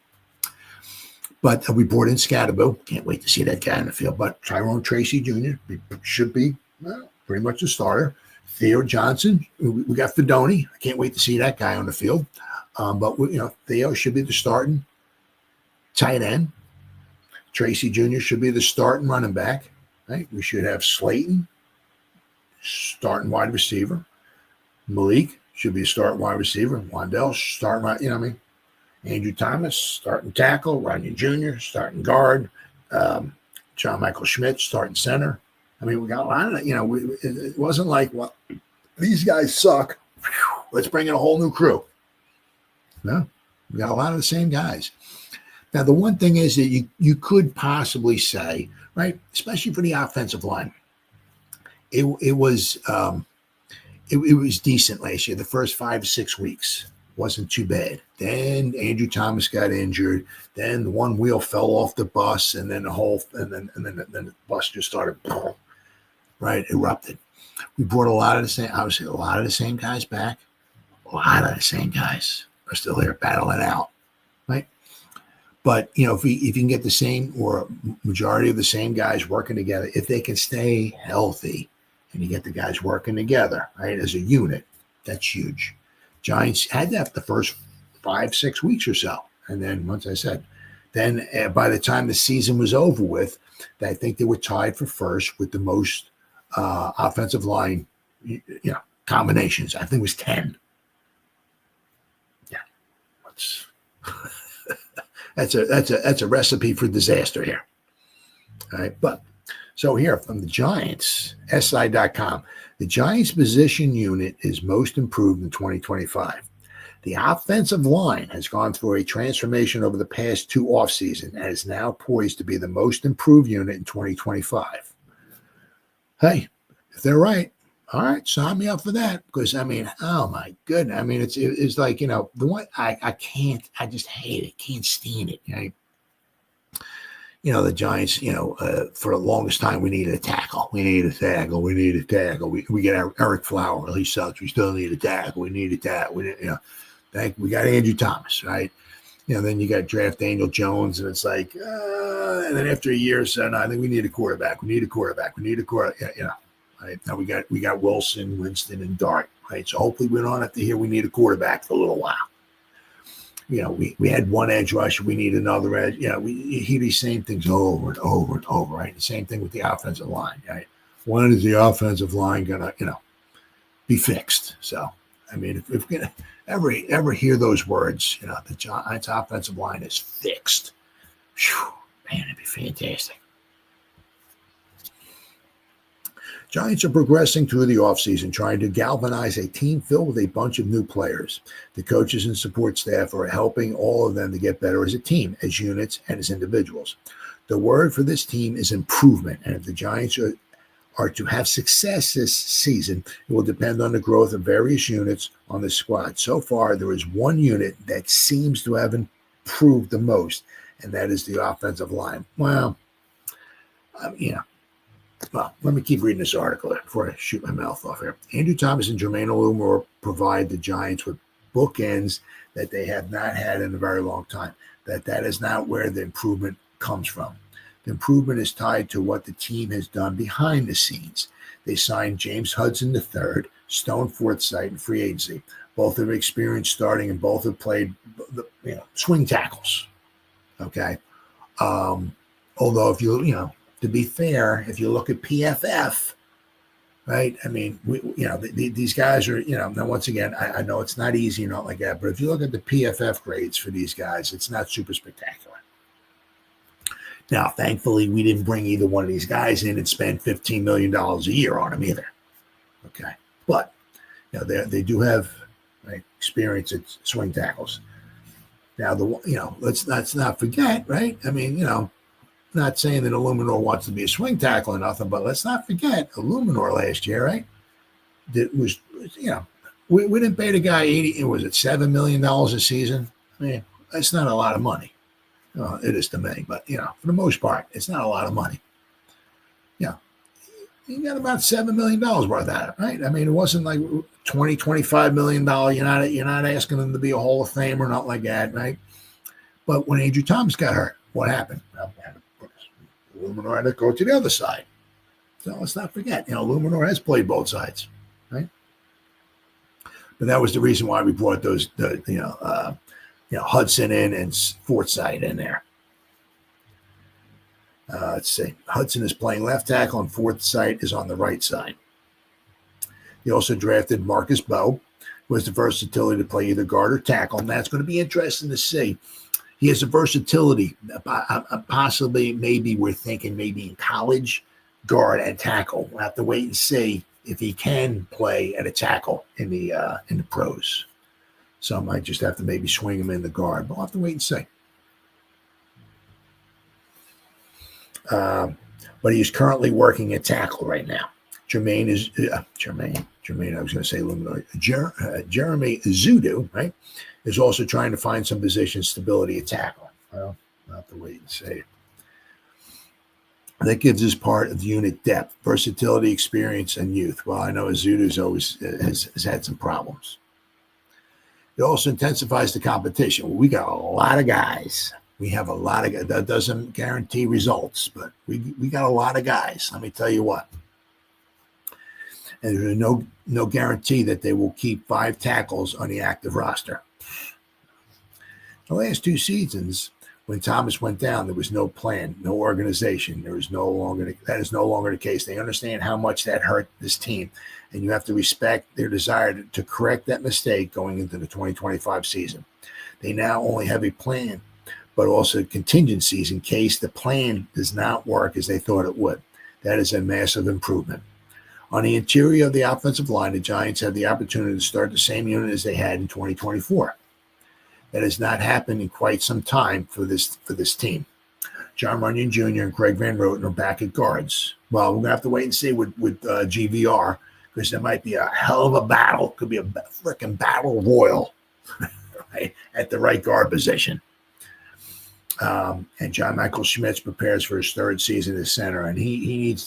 [SPEAKER 2] But we brought in Scadaboo. Can't wait to see that guy in the field. But Tyrone Tracy Jr. should be pretty much a starter. Theo Johnson. We got Fedoni. I can't wait to see that guy on the field. But Theo should be the starting tight end. Tracy Jr. should be the starting running back. Right? We should have Slayton starting wide receiver. Malik should be a starting wide receiver. Wandell starting right, Andrew Thomas starting tackle. Rodney Jr. starting guard. John Michael Schmidt starting center. We got a lot of that. It wasn't like, well, these guys suck. Let's bring in a whole new crew. No, we got a lot of the same guys. Now, the one thing is that you could possibly say, right, especially for the offensive line, it was decent last year. The first 5 to 6 weeks wasn't too bad. Then Andrew Thomas got injured. Then the one wheel fell off the bus, and then the bus just started, right, erupted. We brought a lot of the same guys back. A lot of the same guys are still there battling out, right? But, if you can get the same or majority of the same guys working together, if they can stay healthy and you get the guys working together, right, as a unit, that's huge. Giants had that the first 5-6 weeks or so. And then, once I said, by the time the season was over with, I think they were tied for first with the most offensive line, combinations. I think it was 10. Yeah, that's a recipe for disaster here. All right, but so here from the Giants, SI.com, the Giants position unit is most improved in 2025. The offensive line has gone through a transformation over the past 2 offseasons and is now poised to be the most improved unit in 2025. Hey, if they're right, all right, sign me up for that. Because, oh my goodness. It's like, the one I just hate it. Can't stand it. Right? The Giants, for the longest time, we needed a tackle. We get Eric Flower. He sucks. We still need a tackle. We need a tackle. We got Andrew Thomas, right? Then you got draft Daniel Jones, and it's like, and then after a year or so, no, I think we need a quarterback. Right? Now we got Wilson, Winston, and Dart, right? So hopefully we don't have to hear we need a quarterback for a little while. We had one edge rusher, we need another edge. We hear these same things over and over and over, right? The same thing with the offensive line, right? When is the offensive line gonna, be fixed? So, if we're gonna ever hear those words, the Giants offensive line is fixed. Whew, man, it'd be fantastic. Giants are progressing through the offseason, trying to galvanize a team filled with a bunch of new players. The coaches and support staff are helping all of them to get better as a team, as units, and as individuals. The word for this team is improvement, and if the Giants are to have success this season, it will depend on the growth of various units on the squad. So far, there is one unit that seems to have improved the most, and that is the offensive line. Well, Well, let me keep reading this article before I shoot my mouth off here. Andrew Thomas and Jermaine Olumor provide the Giants with bookends that they have not had in a very long time. That is not where the improvement comes from. The improvement is tied to what the team has done behind the scenes. They signed James Hudson III, Stone Forsythe in free agency. Both have experience starting and both have played swing tackles. Okay. Although if to be fair, if you look at PFF, right? These guys are, now once again, I know it's not easy, not like that, but if you look at the PFF grades for these guys, it's not super spectacular. Now, thankfully, we didn't bring either one of these guys in and spend $15 million a year on them either. Okay. But, they do have experience at swing tackles. Now, let's not forget, right? Not saying that Illuminor wants to be a swing tackle or nothing, but let's not forget Illuminor last year, right? That was, we didn't pay the guy $7 million a season. That's not a lot of money. It is to me, but for the most part, it's not a lot of money. You got about $7 million worth out of it, right? It wasn't like $25 million. You're not asking him to be a Hall of Fame or not like that, right? But when Andrew Thomas got hurt, what happened? Illuminor had to go to the other side. So let's not forget, Illuminor has played both sides, right? But that was the reason why we brought those, Hudson in and Forsythe in there. Let's see. Hudson is playing left tackle and Forsythe is on the right side. He also drafted Marcus Bowe, who has the versatility to play either guard or tackle, and that's going to be interesting to see. He has the versatility. Possibly, maybe we're thinking maybe in college, guard and tackle. We'll have to wait and see if he can play at a tackle in the pros. So I might just have to maybe swing him in the guard, but we'll have to wait and see. But he's currently working at tackle right now. Jeremy Zudu, right, is also trying to find some position stability at tackle. Well, we'll have to wait and see. That gives us part of the unit depth, versatility, experience, and youth. Well, I know Zudu's always has had some problems. It also intensifies the competition. Well, we got a lot of guys. We have a lot of guys. That doesn't guarantee results, but we got a lot of guys. Let me tell you what. And there's no guarantee that they will keep 5 tackles on the active roster. The last 2 seasons, when Thomas went down, there was no plan, no organization. That is no longer the case. They understand how much that hurt this team, and you have to respect their desire to correct that mistake going into the 2025 season. They now only have a plan, but also contingencies in case the plan does not work as they thought it would. That is a massive improvement. On the interior of the offensive line, the Giants have the opportunity to start the same unit as they had in 2024. That has not happened in quite some time for this team. John Runyon Jr. and Craig Van Roten are back at guards. Well, we're going to have to wait and see with GVR, because there might be a hell of a battle. Could be a freaking battle royal right, at the right guard position. And John Michael Schmitz prepares for his 3rd season as center, and he needs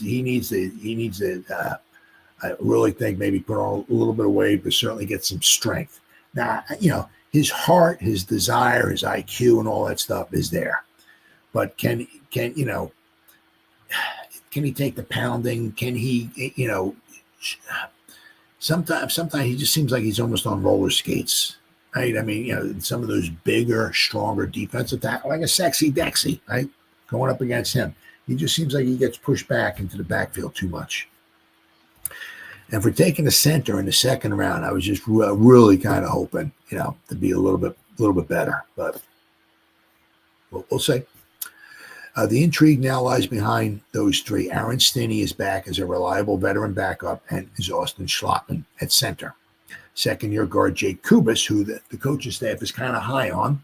[SPEAKER 2] to I really think maybe put on a little bit of weight, but certainly get some strength. Now, his heart, his desire, his IQ, and all that stuff is there. But can he take the pounding? Can he, sometimes he just seems like he's almost on roller skates, right? I mean, some of those bigger, stronger defensive tackle, like a Sexy Dexy, right? Going up against him. He just seems like he gets pushed back into the backfield too much. And for taking the center in the 2nd round, I was just really kind of hoping, to be a little bit better. But we'll see. The intrigue now lies behind those 3. Aaron Stinney is back as a reliable veteran backup, and is Austin Schlottman at center. 2nd-year guard Jake Kubas, who the coaching staff is kind of high on,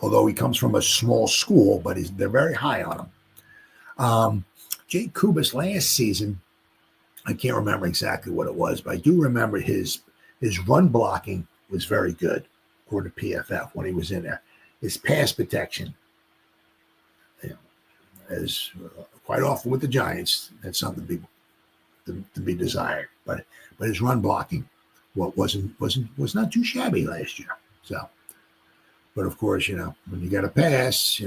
[SPEAKER 2] although he comes from a small school, but they're very high on him. Jake Kubas last season, I can't remember exactly what it was, but I do remember his run blocking was very good, according to PFF, when he was in there. His pass protection, as quite often with the Giants, that's something to be desired. But his run blocking was not too shabby last year. So, but of course, when you got to pass,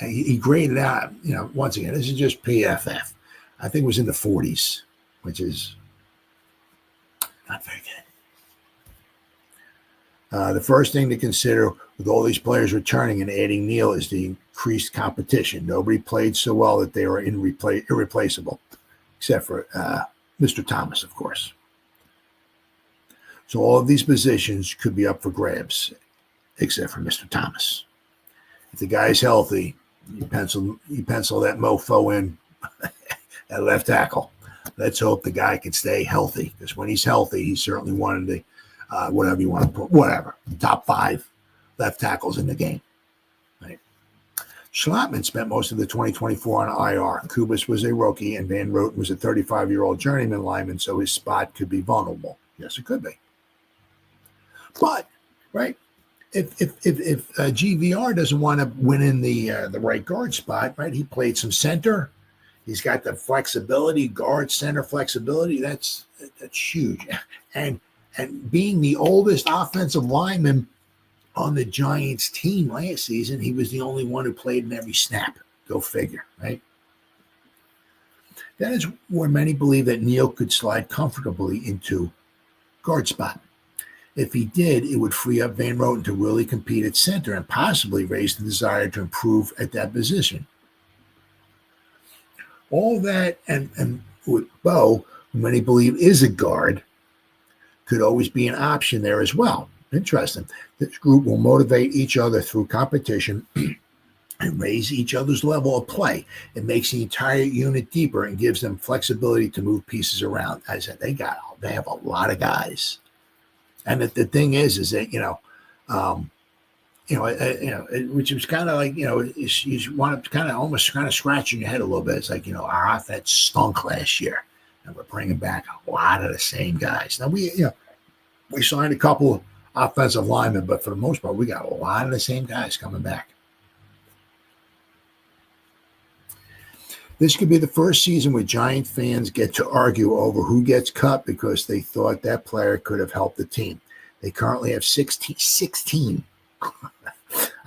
[SPEAKER 2] he graded out. Once again, this is just PFF. I think it was in the 40s, which is not very good. The first thing to consider with all these players returning and adding Neal is the increased competition. Nobody played so well that they were irreplaceable, except for Mr. Thomas, of course. So all of these positions could be up for grabs, except for Mr. Thomas. If the guy's healthy, you pencil that mofo in at left tackle. Let's hope the guy can stay healthy, because when he's healthy, he's certainly one of the whatever you want to put, top 5 left tackles in the game. Right. Schlottman spent most of the 2024 on IR. Kubas was a rookie, and Van Roten was a 35-year-old journeyman lineman, so his spot could be vulnerable. Yes, it could be. But right, if GVR doesn't want to win in the right guard spot, right? He played some center. He's got the flexibility, guard center flexibility. That's huge. And being the oldest offensive lineman on the Giants team last season, he was the only one who played in every snap. Go figure, right? That is where many believe that Neal could slide comfortably into guard spot. If he did, it would free up Van Roten to really compete at center and possibly raise the desire to improve at that position. All that and with Bo who many believe is a guard, could always be an option there as well. Interesting. This group will motivate each other through competition and raise each other's level of play. It makes the entire unit deeper and gives them flexibility to move pieces around. I said they have a lot of guys, and the thing is that which was kind of like you want to almost scratching your head a little bit. It's like our offense stunk last year, and we're bringing back a lot of the same guys. Now we signed a couple of offensive linemen, but for the most part, we got a lot of the same guys coming back. This could be the first season where Giant fans get to argue over who gets cut because they thought that player could have helped the team. They currently have 16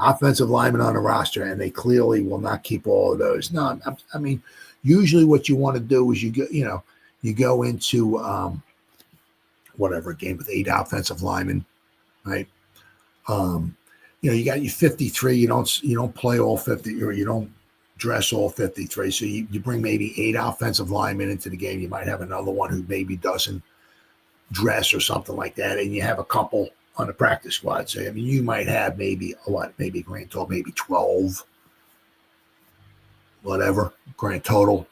[SPEAKER 2] offensive linemen on the roster, and they clearly will not keep all of those. No, I mean, usually what you want to do is you go into a game with 8 offensive linemen, right? You got your 53. You don't play all 50, or you don't dress all 53. So you bring maybe 8 offensive linemen into the game. You might have another one who maybe doesn't dress or something like that, and you have a couple on the practice squad. So you might have maybe grand total, maybe 12, grand total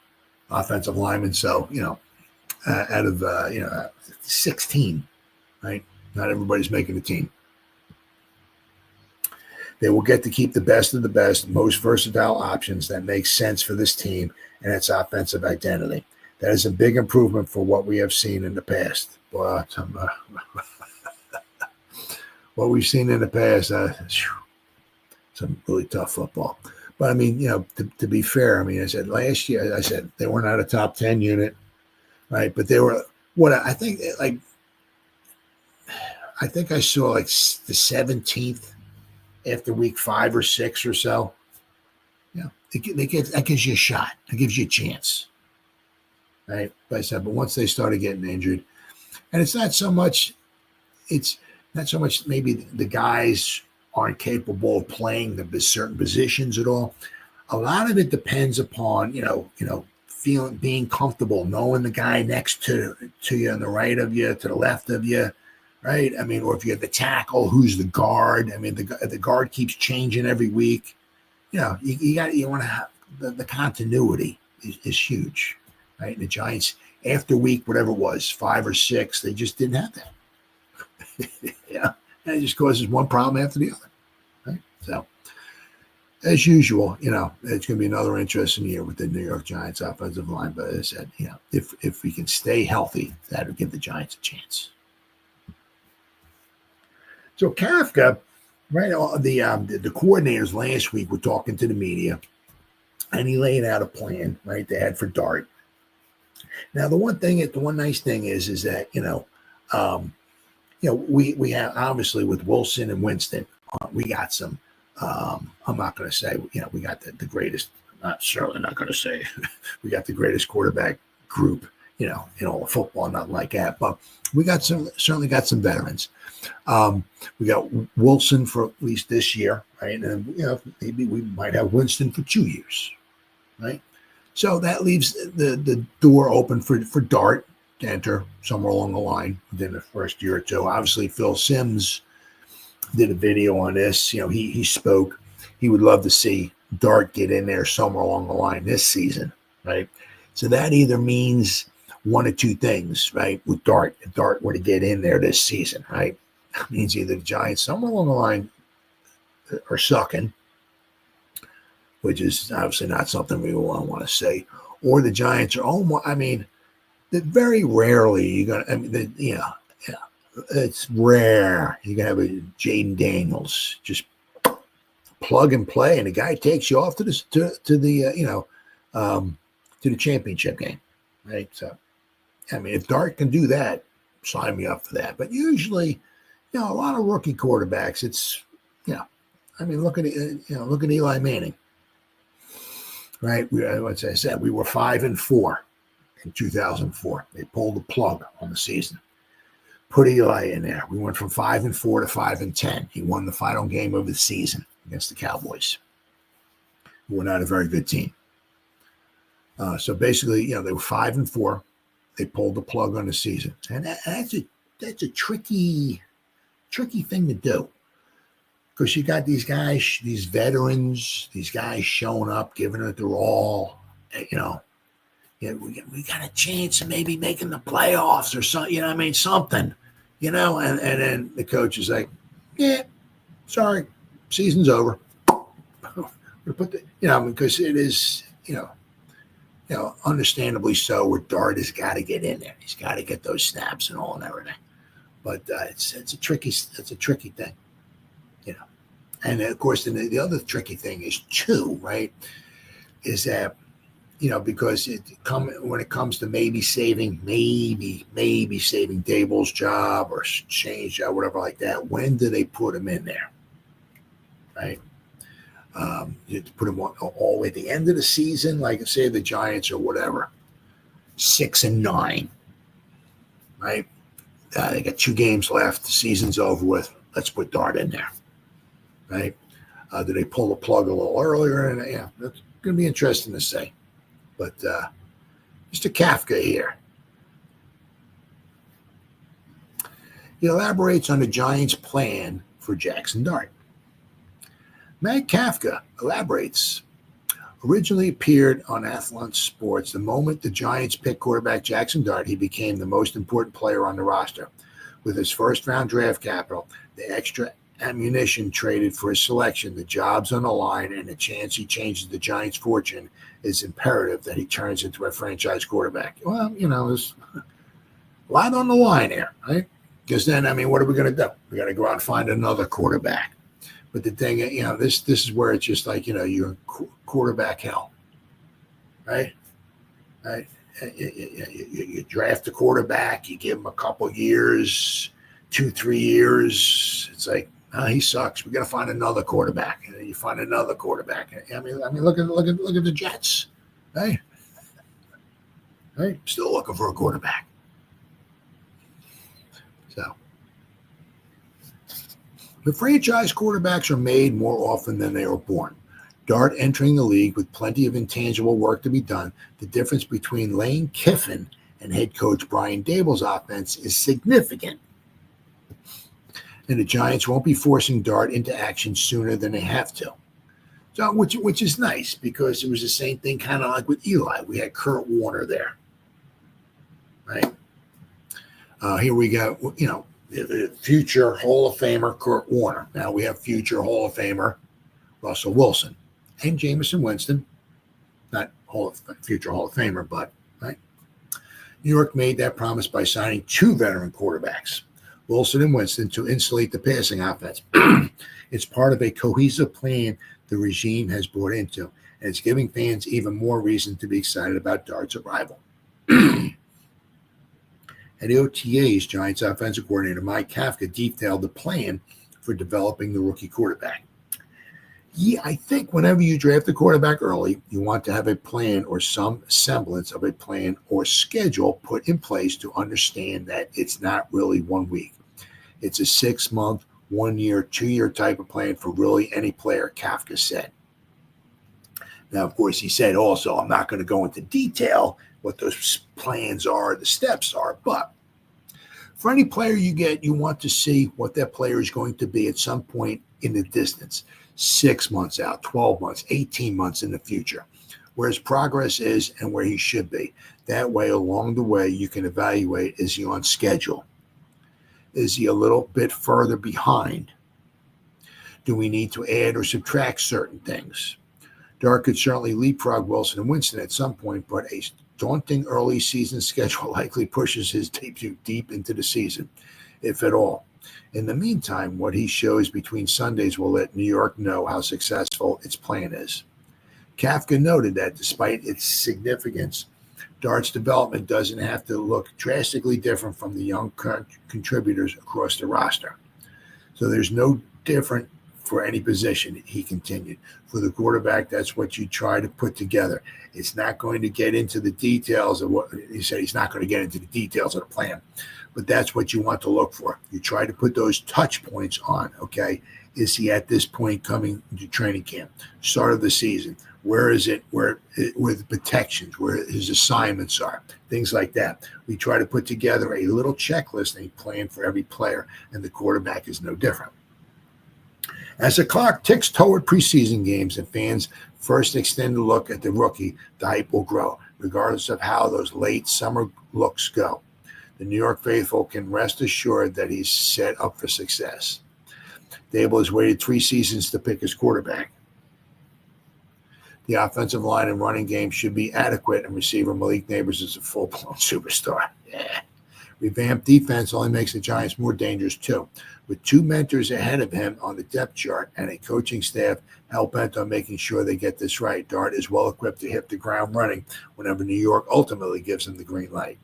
[SPEAKER 2] offensive linemen. So out of 16, right? Not everybody's making the team. They will get to keep the best of the best, most versatile options that make sense for this team and its offensive identity. That is a big improvement for what we have seen in the past. But what we've seen in the past, some really tough football. But I mean, to be fair, I said last year, they were not a top 10 unit, right? But they were I think I saw like the 17th after week 5 or 6 or so. That gives you a shot. It gives you a chance, right? But I said, but once they started getting injured, and it's not so much maybe the guys aren't capable of playing the certain positions at all. A lot of it depends upon, being comfortable, knowing the guy next to you on the right of you, to the left of you, right? I mean, or if you have the tackle, who's the guard? I mean, the guard keeps changing every week. You want to have the continuity is huge, right? And the Giants, after week, whatever it was, 5 or 6, they just didn't have that. And it just causes one problem after the other, right? So, as usual, it's going to be another interesting year with the New York Giants offensive line. But as I said, if we can stay healthy, that would give the Giants a chance. So Kafka, right? The coordinators last week were talking to the media, and he laid out a plan, right? They had for Dart. Now, the one nice thing is that we have, obviously, with Wilson and Winston, we got some. I'm not going to say we got the greatest. Certainly not going to say we got the greatest quarterback group in all of football, nothing like that. But we certainly got some veterans. We got Wilson for at least this year, right? And maybe we might have Winston for 2 years, right? So that leaves the door open for Dart to enter somewhere along the line within the first year or two. Obviously, Phil Simms did a video on this. He spoke. He would love to see Dart get in there somewhere along the line this season, right? So that either means one of two things, right? With Dart, if Dart were to get in there this season, right? That means either the Giants somewhere along the line are sucking, which is obviously not something we want to say, or the Giants are almost. Very rarely you're gonna. It's rare you're gonna have a Jaden Daniels just plug and play, and the guy takes you off to the championship game, right? So, if Dart can do that, sign me up for that. But usually, a lot of rookie quarterbacks, it's look at Eli Manning, right? As I said, we were 5-4 in 2004. They pulled the plug on the season. Put Eli in there. We went from 5-4 to 5-10. He won the final game of the season against the Cowboys, who were not a very good team. So basically, they were 5-4. they pulled the plug on the season. And that's a tricky thing to do. Because you got these guys, these veterans, these guys showing up, giving it their all. We got a chance of maybe making the playoffs or something. Something. And then the coach is like, yeah, sorry, season's over. Because it is, understandably so, where Dart has got to get in there. He's got to get those snaps and all and everything. But it's a tricky thing, And of course, the other tricky thing is too, right? Is that because when it comes to maybe saving Daboll's job or change job, whatever like that, when do they put him in there, right? You have to put him all the way at the end of the season, like say the Giants or whatever, 6-9, right? They got 2 games left. The season's over with. Let's put Dart in there, right? Do they pull the plug a little earlier? And that's going to be interesting to see. But Mr. Kafka here, he elaborates on the Giants' plan for Jackson Dart. Matt Kafka elaborates. Originally appeared on Athlon Sports, the moment the Giants picked quarterback Jackson Dart, he became the most important player on the roster. With his first-round draft capital, the extra ammunition traded for his selection, the jobs on the line, and the chance he changes the Giants' fortune, is imperative that he turns into a franchise quarterback. Well, there's a lot on the line here, right? Because then, what are we going to do? We got to go out and find another quarterback. But the thing, this is where it's just like, you're in quarterback hell, right? Right? You draft a quarterback, you give him a couple years, 2-3 years. It's like, he sucks. We got to find another quarterback. And then you find another quarterback. Look at the Jets, right? Right? Still looking for a quarterback. So, the franchise quarterbacks are made more often than they are born. Dart entering the league with plenty of intangible work to be done. The difference between Lane Kiffin and head coach Brian Daboll's offense is significant. And the Giants won't be forcing Dart into action sooner than they have to. So, which is nice, because it was the same thing kind of like with Eli. We had Kurt Warner there, right? Here we go, future Hall of Famer Kurt Warner. Now we have future Hall of Famer Russell Wilson and Jameson Winston. Not future Hall of Famer, but right. New York made that promise by signing 2 veteran quarterbacks, Wilson and Winston, to insulate the passing offense. It's part of a cohesive plan the regime has brought into, and it's giving fans even more reason to be excited about Dart's arrival. At OTA's, Giants offensive coordinator Mike Kafka detailed the plan for developing the rookie quarterback. Yeah, I think whenever you draft a quarterback early, you want to have a plan or some semblance of a plan or schedule put in place to understand that it's not really 1 week. It's a 6-month, 1 year, 2 year type of plan for really any player, Kafka said. Now, of course, he said also, I'm not going to go into detail what those plans are, the steps are, but for any player you get, you want to see what that player is going to be at some point in the distance, 6 months out, 12 months, 18 months in the future, where his progress is and where he should be. That way, along the way, you can evaluate, is he on schedule? Is he a little bit further behind? Do we need to add or subtract certain things? Dart could certainly leapfrog Wilson and Winston at some point, but a daunting early season schedule likely pushes his debut deep into the season, if at all. In the meantime, what he shows between Sundays will let New York know how successful its plan is. Kafka noted that despite its significance, Dart's development doesn't have to look drastically different from the young contributors across the roster. So there's no different for any position, he continued. For the quarterback, that's what you try to put together. It's not going to get into the details of what he said. He's not going to get into the details of the plan, but that's what you want to look for. You try to put those touch points on, okay? Is he at this point coming to training camp, start of the season, Where is it? Where the protections, where his assignments are, things like that. We try to put together a little checklist and a plan for every player, and the quarterback is no different. As the clock ticks toward preseason games and fans first extend a look at the rookie, the hype will grow, regardless of how those late summer looks go. The New York faithful can rest assured that he's set up for success. Daboll has waited 3 seasons to pick his quarterback. The offensive line and running game should be adequate, and receiver Malik Nabers is a full-blown superstar. Yeah. Revamped defense only makes the Giants more dangerous, too. With 2 mentors ahead of him on the depth chart and a coaching staff hell-bent on making sure they get this right, Dart is well-equipped to hit the ground running whenever New York ultimately gives him the green light.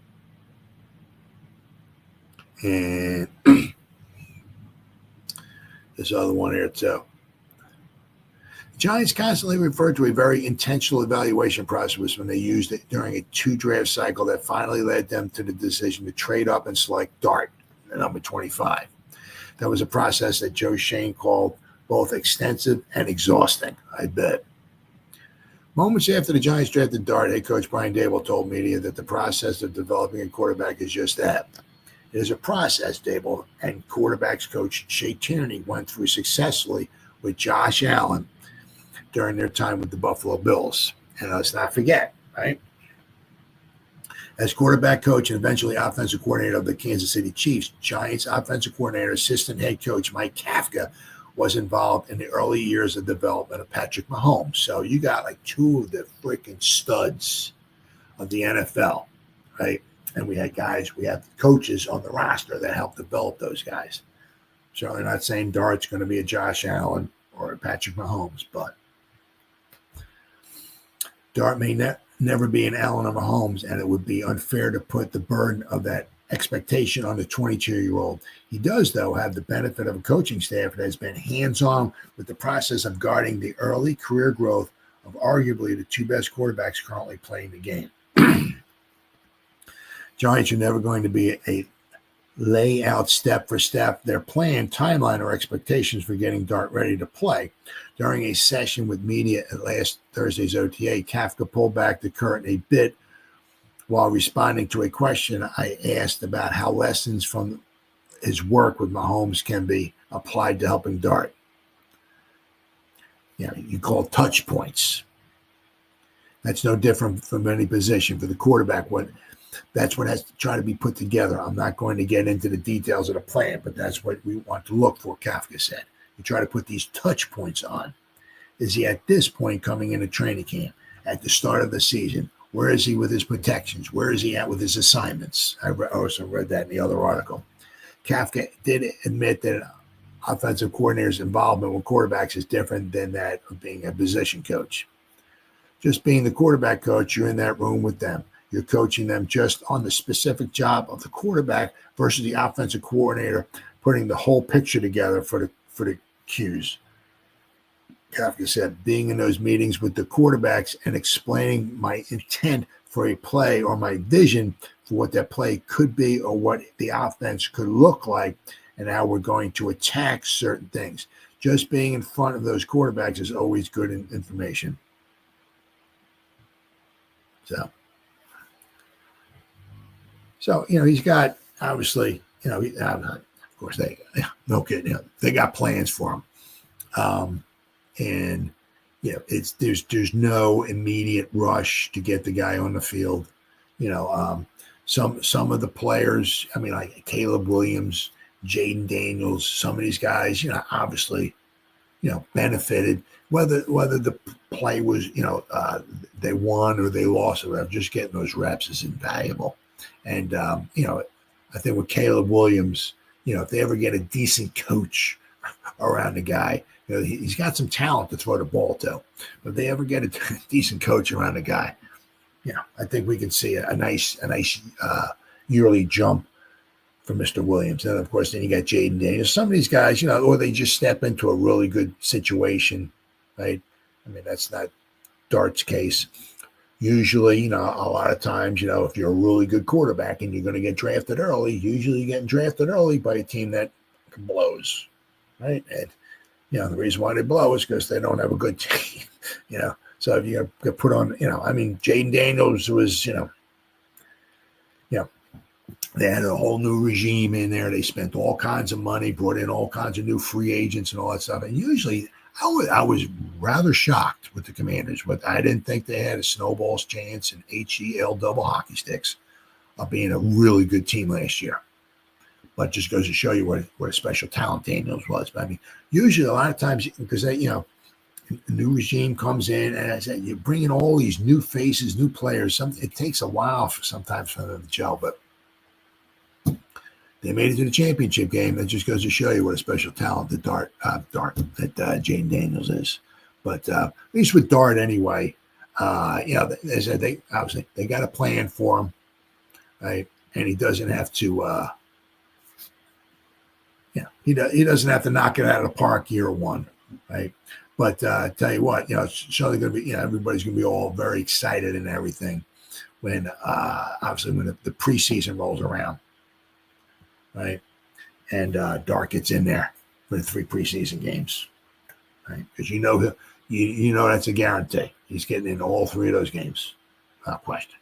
[SPEAKER 2] And this other one here, too. The Giants constantly refer to a very intentional evaluation process when they used it during a 2-draft cycle that finally led them to the decision to trade up and select Dart, the number 25. That was a process that Joe Schoen called both extensive and exhausting, I bet. Moments after the Giants drafted Dart, head coach Brian Daboll told media that the process of developing a quarterback is just that. It is a process Daboll and quarterbacks coach Shea Tierney went through successfully with Josh Allen during their time with the Buffalo Bills. And let's not forget, right? As quarterback coach and eventually offensive coordinator of the Kansas City Chiefs, Giants offensive coordinator, assistant head coach Mike Kafka was involved in the early years of development of Patrick Mahomes. So you got like 2 of the freaking studs of the NFL, right? And we had coaches on the roster that helped develop those guys. Certainly not saying Dart's going to be a Josh Allen or a Patrick Mahomes, but Dart may never be an Allen or Mahomes, and it would be unfair to put the burden of that expectation on the 22-year-old. He does, though, have the benefit of a coaching staff that has been hands-on with the process of guarding the early career growth of arguably the 2 best quarterbacks currently playing the game. Giants are never going to be a lay out step for step their plan, timeline, or expectations for getting Dart ready to play. During a session with media at last Thursday's OTA, Kafka pulled back the curtain a bit while responding to a question I asked about how lessons from his work with Mahomes can be applied to helping Dart. You call touch points. That's no different from any position. For the quarterback, that's what has to try to be put together. I'm not going to get into the details of the plan, but that's what we want to look for, Kafka said. You try to put these touch points on. Is he at this point coming into training camp, at the start of the season? Where is he with his protections? Where is he at with his assignments? I also read that in the other article. Kafka did admit that offensive coordinator's involvement with quarterbacks is different than that of being a position coach. Just being the quarterback coach, you're in that room with them. You're coaching them just on the specific job of the quarterback versus the offensive coordinator putting the whole picture together for the cues. Kafka said, being in those meetings with the quarterbacks and explaining my intent for a play or my vision for what that play could be or what the offense could look like and how we're going to attack certain things. Just being in front of those quarterbacks is always good information. So, he's got, obviously, of course, they got plans for him. And, there's no immediate rush to get the guy on the field. Some of the players, like Caleb Williams, Jaden Daniels, some of these guys, obviously, benefited. Whether the play was, they won or they lost or whatever, just getting those reps is invaluable. And, I think with Caleb Williams, if they ever get a decent coach around the guy, he's got some talent to throw the ball to. But if they ever get a decent coach around the guy, I think we can see a nice yearly jump for Mr. Williams. And, of course, then you got Jaden Daniels. Some of these guys, or they just step into a really good situation, right? That's not Dart's case. Usually, a lot of times, if you're a really good quarterback and you're going to get drafted early, usually you're getting drafted early by a team that blows, right? And, the reason why they blow is because they don't have a good team, So if you got put on, Jaden Daniels was, they had a whole new regime in there. They spent all kinds of money, brought in all kinds of new free agents and all that stuff. And usually I was rather shocked with the Commanders, but I didn't think they had a snowball's chance in HEL double hockey sticks of being a really good team last year. But it just goes to show you what a special talent Daniels was. But usually a lot of times, because a new regime comes in, and I said, you're bringing all these new faces, new players. It takes a while sometimes for them to gel, but they made it to the championship game. That just goes to show you what a special talent that Jaden Daniels is. But at least with Dart anyway, they said they got a plan for him, right? And he doesn't have to, he doesn't have to knock it out of the park year one, right? But I tell you what, it's certainly going to be, everybody's going to be all very excited and everything when, obviously, when the preseason rolls around, right? And Dart gets in there for the 3 preseason games, right? Because you know that's a guarantee. He's getting in all 3 of those games, without question.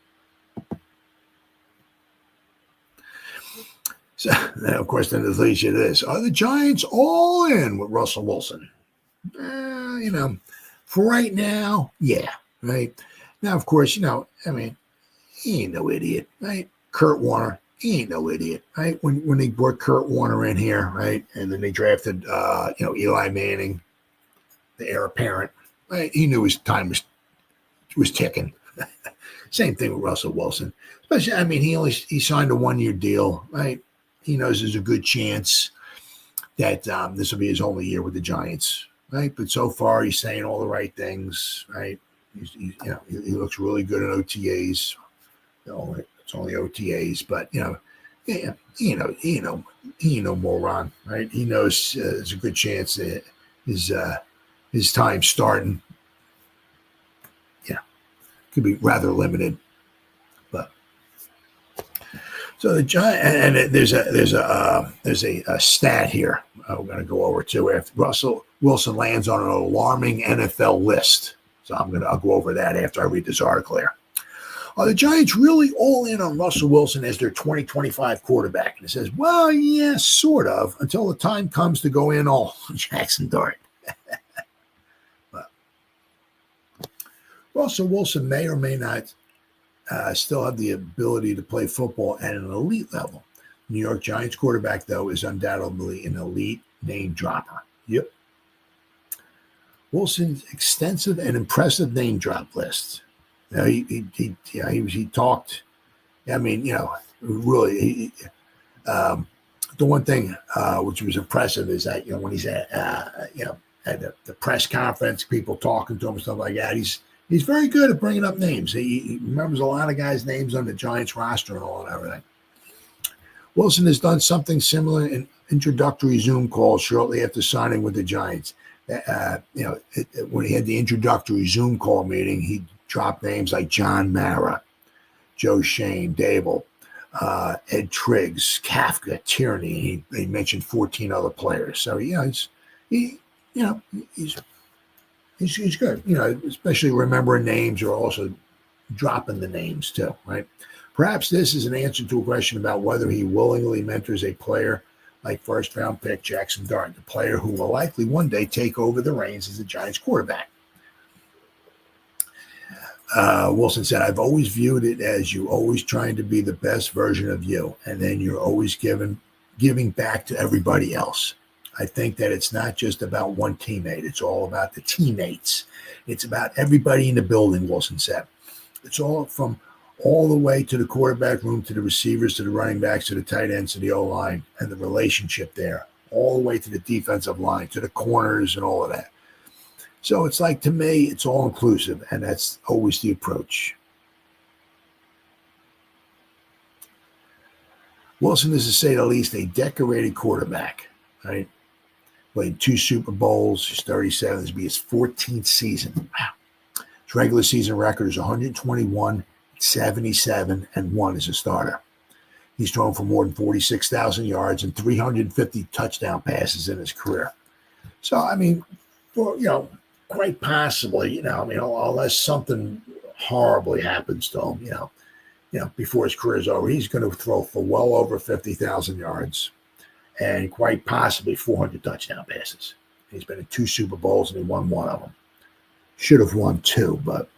[SPEAKER 2] So, then, of course, then it leads you to this. Are the Giants all in with Russell Wilson? For right now, yeah, right? Now, of course, he ain't no idiot, right? Kurt Warner, he ain't no idiot, right? When they brought Kurt Warner in here, right? And then they drafted, Eli Manning, the heir apparent, right? He knew his time was ticking. Same thing with Russell Wilson. Especially, he signed a 1-year deal, right? He knows there's a good chance that this will be his only year with the Giants, right? But so far, he's saying all the right things, right? He looks really good at OTAs. It's only OTAs, but he no moron, right? He knows there's a good chance that his time starting, could be rather limited. But so the Giant, and there's a stat here we're going to go over too after Russell Wilson lands on an alarming NFL list. So I'll go over that after I read this article here. Are the Giants really all in on Russell Wilson as their 2025 quarterback? And it says, well, yeah, sort of, until the time comes to go in all Jackson Dart. But Russell Wilson may or may not still have the ability to play football at an elite level. New York Giants quarterback, though, is undoubtedly an elite name dropper. Yep. Wilson's extensive and impressive name drop list. He talked. Really. The one thing which was impressive is that when he's at the press conference, people talking to him and stuff like that, he's very good at bringing up names. He remembers a lot of guys' names on the Giants roster and all and everything. Wilson has done something similar in introductory Zoom calls shortly after signing with the Giants. When he had the introductory Zoom call meeting, he dropped names like John Mara, Joe Schoen, Daboll, Ed Triggs, Kafka, Tierney. He mentioned 14 other players. So he's good. Especially remembering names or also dropping the names too, right? Perhaps this is an answer to a question about whether he willingly mentors a player like first-round pick Jackson Dart, the player who will likely one day take over the reins as the Giants quarterback. Wilson said, I've always viewed it as you always trying to be the best version of you, and then you're always giving back to everybody else. I think that it's not just about one teammate. It's all about the teammates. It's about everybody in the building, Wilson said. It's all from all the way to the quarterback room, to the receivers, to the running backs, to the tight ends, to the O-line, and the relationship there, all the way to the defensive line, to the corners and all of that. So it's like, to me, it's all inclusive, and that's always the approach. Wilson is, to say the least, a decorated quarterback, right? Played 2 Super Bowls. He's 37. This will be his 14th season. Wow. His regular season record is 121, 77, and 1 as a starter. He's thrown for more than 46,000 yards and 350 touchdown passes in his career. So, quite possibly, unless something horribly happens to him, before his career is over, he's going to throw for well over 50,000 yards and quite possibly 400 touchdown passes. He's been in 2 Super Bowls and he won one of them. Should have won 2, but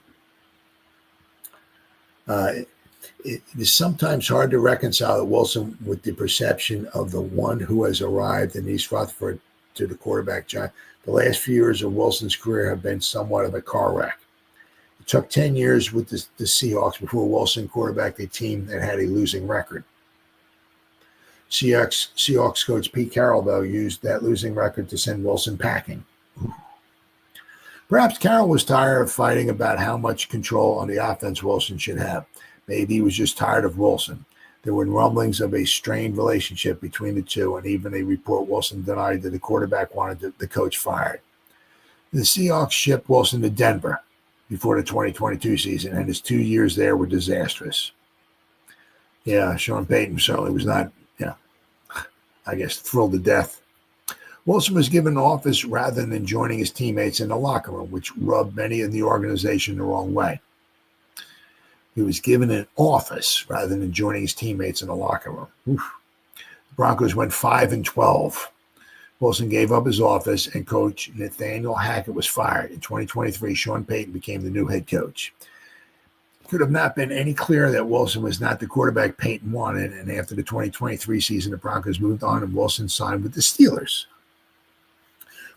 [SPEAKER 2] it is sometimes hard to reconcile Wilson with the perception of the one who has arrived in East Rutherford to the quarterback giant. The last few years of Wilson's career have been somewhat of a car wreck. It took 10 years with the Seahawks before Wilson quarterbacked a team that had a losing record. Seahawks coach Pete Carroll, though, used that losing record to send Wilson packing. Perhaps Carroll was tired of fighting about how much control on the offense Wilson should have. Maybe he was just tired of Wilson. There were rumblings of a strained relationship between the two, and even a report Wilson denied that the quarterback wanted the coach fired. The Seahawks shipped Wilson to Denver before the 2022 season, and his 2 years there were disastrous. Yeah, Sean Payton certainly was not, thrilled to death. Wilson was given office rather than joining his teammates in the locker room, which rubbed many in the organization the wrong way. He was given an office rather than joining his teammates in the locker room. Oof. The Broncos went 5-12. Wilson gave up his office, and coach Nathaniel Hackett was fired. In 2023, Sean Payton became the new head coach. It could have not been any clearer that Wilson was not the quarterback Payton wanted, and after the 2023 season, the Broncos moved on, and Wilson signed with the Steelers.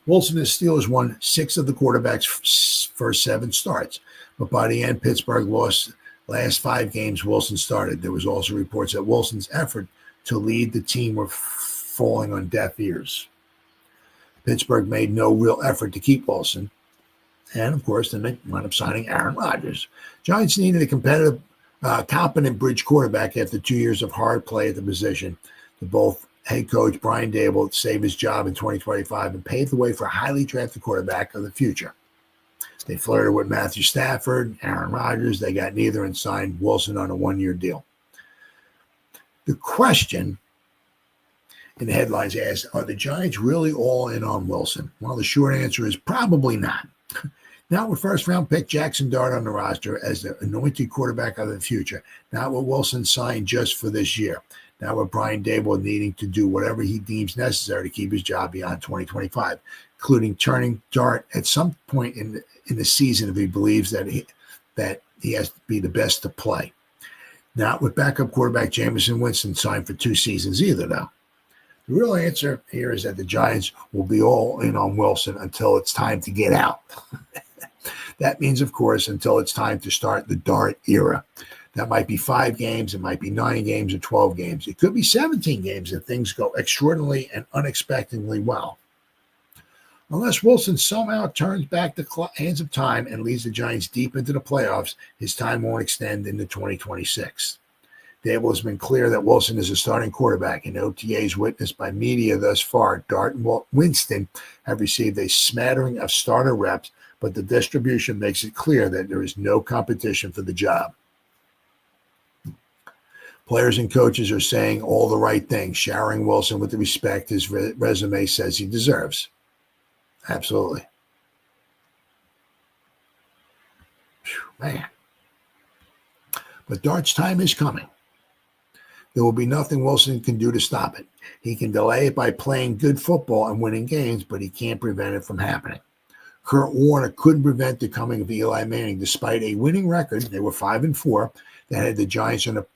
[SPEAKER 2] Wilson and the Steelers won 6 of the quarterback's first 7 starts, but by the end, Pittsburgh lost last 5 games Wilson started. There was also reports that Wilson's effort to lead the team were falling on deaf ears. Pittsburgh made no real effort to keep Wilson, and of course, then they wound up signing Aaron Rodgers. Giants needed a competitive, competent bridge quarterback after 2 years of hard play at the position. The both head coach Brian Daboll saved his job in 2025 and paved the way for a highly drafted quarterback of the future. They flirted with Matthew Stafford, Aaron Rodgers. They got neither and signed Wilson on a 1-year deal. The question in the headlines asks, are the Giants really all in on Wilson? Well, the short answer is probably not. Not with first-round pick Jackson Dart on the roster as the anointed quarterback of the future. Not with Wilson signed just for this year. Not with Brian Daboll needing to do whatever he deems necessary to keep his job beyond 2025, including turning Dart at some point in the season if he believes that he has to be the best to play. Not with backup quarterback Jameson Winston signed for 2 seasons either, though. The real answer here is that the Giants will be all in on Wilson until it's time to get out. That means, of course, until it's time to start the Dart era. That might be 5 games, it might be 9 games or 12 games. It could be 17 games if things go extraordinarily and unexpectedly well. Unless Wilson somehow turns back the hands of time and leads the Giants deep into the playoffs, his time won't extend into 2026. Daboll has been clear that Wilson is a starting quarterback, and OTAs witnessed by media thus far. Dart and Winston have received a smattering of starter reps, but the distribution makes it clear that there is no competition for the job. Players and coaches are saying all the right things, showering Wilson with the respect his resume says he deserves. Absolutely. Whew, man. But Dart's time is coming. There will be nothing Wilson can do to stop it. He can delay it by playing good football and winning games, but he can't prevent it from happening. Kurt Warner couldn't prevent the coming of Eli Manning. Despite a winning record, they were 5-4, that had the Giants on the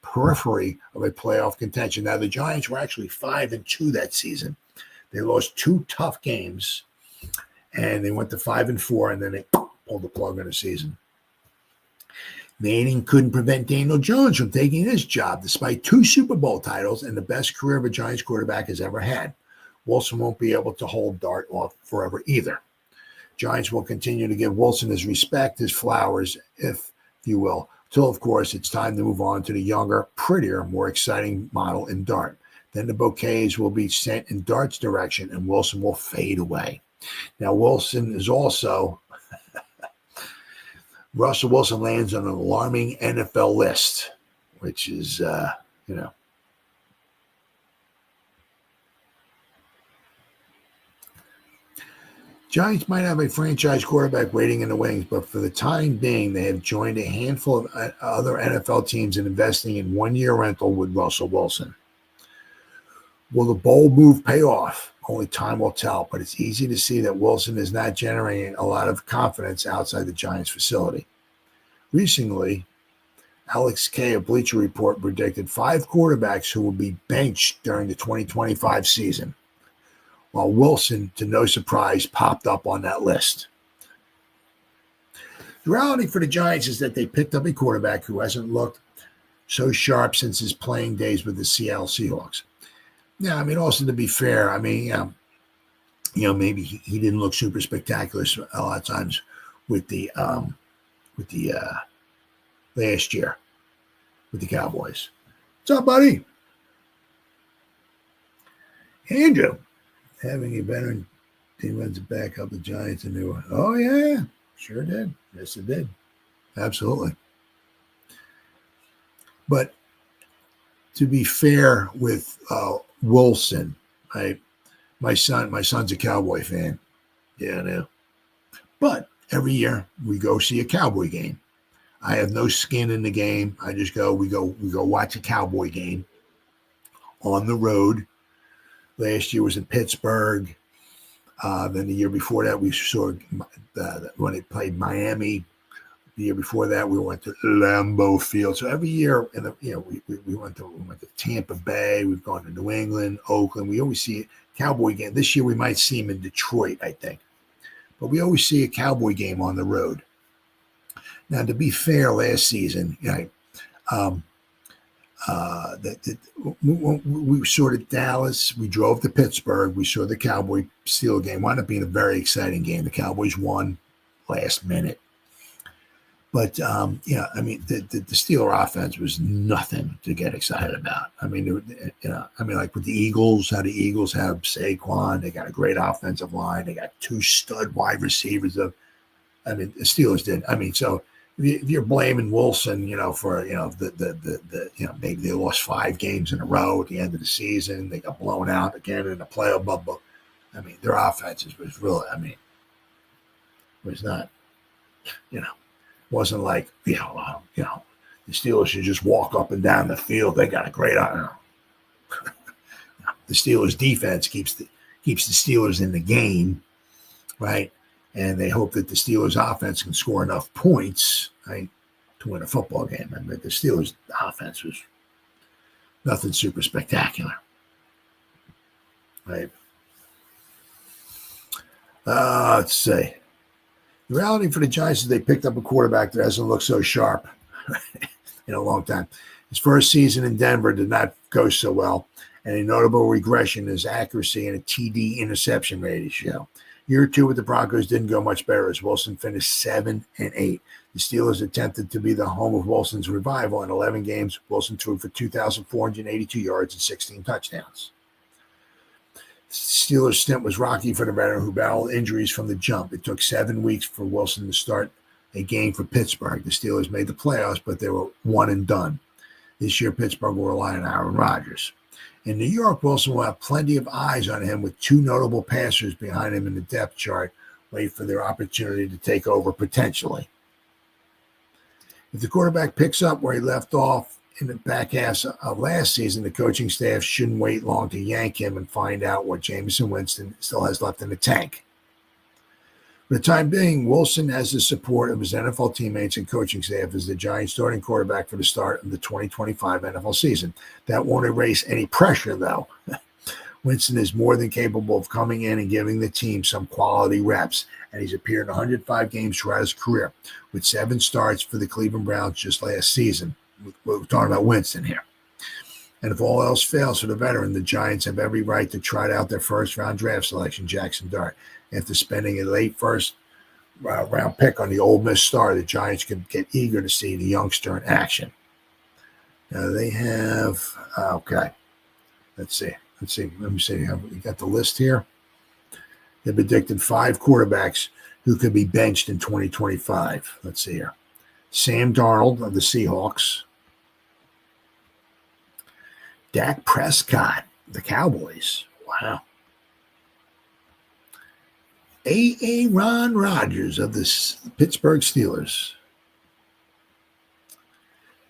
[SPEAKER 2] periphery of a playoff contention. Now, the Giants were actually 5-2 that season. They lost 2 tough games, and they went to 5-4, and then they pulled the plug on the season. Manning couldn't prevent Daniel Jones from taking his job, despite 2 Super Bowl titles and the best career of a Giants quarterback has ever had. Wilson won't be able to hold Dart off forever either. Giants will continue to give Wilson his respect, his flowers, if you will, till, of course, it's time to move on to the younger, prettier, more exciting model in Dart. Then the bouquets will be sent in Dart's direction, and Wilson will fade away. Now, Wilson is also... Russell Wilson lands on an alarming NFL list, which is, Giants might have a franchise quarterback waiting in the wings, but for the time being, they have joined a handful of other NFL teams in investing in one-year rental with Russell Wilson. Will the bold move pay off? Only time will tell, but it's easy to see that Wilson is not generating a lot of confidence outside the Giants facility. Recently, Alex K of Bleacher Report predicted 5 quarterbacks who will be benched during the 2025 season, while Wilson, to no surprise, popped up on that list. The reality for the Giants is that they picked up a quarterback who hasn't looked so sharp since his playing days with the Seattle Seahawks. Now, I mean, also to be fair, I mean, maybe he didn't look super spectacular a lot of times with the last year with the Cowboys. What's up, buddy? Andrew, having a veteran defensive back up the Giants and new. Oh yeah, sure did. Yes, it did. Absolutely. But to be fair with Wilson, my son's a Cowboy fan. Yeah, I know. But every year we go see a Cowboy game. I have no skin in the game. I just go. We go watch a Cowboy game on the road. Last year was in Pittsburgh. Then the year before that, we saw when they played Miami. The year before that, we went to Lambeau Field. So every year, we went to Tampa Bay. We've gone to New England, Oakland. We always see a Cowboy game. This year, we might see him in Detroit, I think. But we always see a Cowboy game on the road. Now, to be fair, last season, we saw Dallas. We drove to Pittsburgh. We saw the Cowboy Steel game. Wound up being a very exciting game. The Cowboys won last minute. But, I mean, the Steeler offense was nothing to get excited about. I mean, like with the Eagles, how the Eagles have Saquon. They got a great offensive line. They got 2 stud wide receivers. The Steelers did. I mean, so if you're blaming Wilson, for, maybe they lost 5 games in a row at the end of the season. They got blown out again in the playoff bubble. I mean, their offenses was really, was not, wasn't like, the Steelers should just walk up and down the field. They got a great, the Steelers defense keeps the Steelers in the game, right? And they hope that the Steelers offense can score enough points, right, to win a football game. I mean, the Steelers offense was nothing super spectacular, right? Let's see. The reality for the Giants is they picked up a quarterback that hasn't looked so sharp in a long time. His first season in Denver did not go so well, and a notable regression is accuracy and a TD interception ratio. Year 2 with the Broncos didn't go much better as Wilson finished 7-8. The Steelers attempted to be the home of Wilson's revival. In 11 games, Wilson threw for 2,482 yards and 16 touchdowns. The Steelers' stint was rocky for the veteran who battled injuries from the jump. It took 7 weeks for Wilson to start a game for Pittsburgh. The Steelers made the playoffs, but they were one and done. This year, Pittsburgh will rely on Aaron Rodgers. In New York, Wilson will have plenty of eyes on him with 2 notable passers behind him in the depth chart, wait for their opportunity to take over potentially. If the quarterback picks up where he left off in the back half of last season, the coaching staff shouldn't wait long to yank him and find out what Jameis Winston still has left in the tank. For the time being, Wilson has the support of his NFL teammates and coaching staff as the Giants' starting quarterback for the start of the 2025 NFL season. That won't erase any pressure, though. Winston is more than capable of coming in and giving the team some quality reps, and he's appeared in 105 games throughout his career, with 7 starts for the Cleveland Browns just last season. We're talking about Winston here. And if all else fails for the veteran, the Giants have every right to trot out their first-round draft selection, Jackson Dart. After spending a late first-round pick on the Ole Miss star, the Giants can get eager to see the youngster in action. Now they have, okay, let's see. Let me see. We got the list here. They predicted 5 quarterbacks who could be benched in 2025. Let's see here. Sam Darnold of the Seahawks. Dak Prescott, the Cowboys. Wow. Aaron Rodgers of the Pittsburgh Steelers.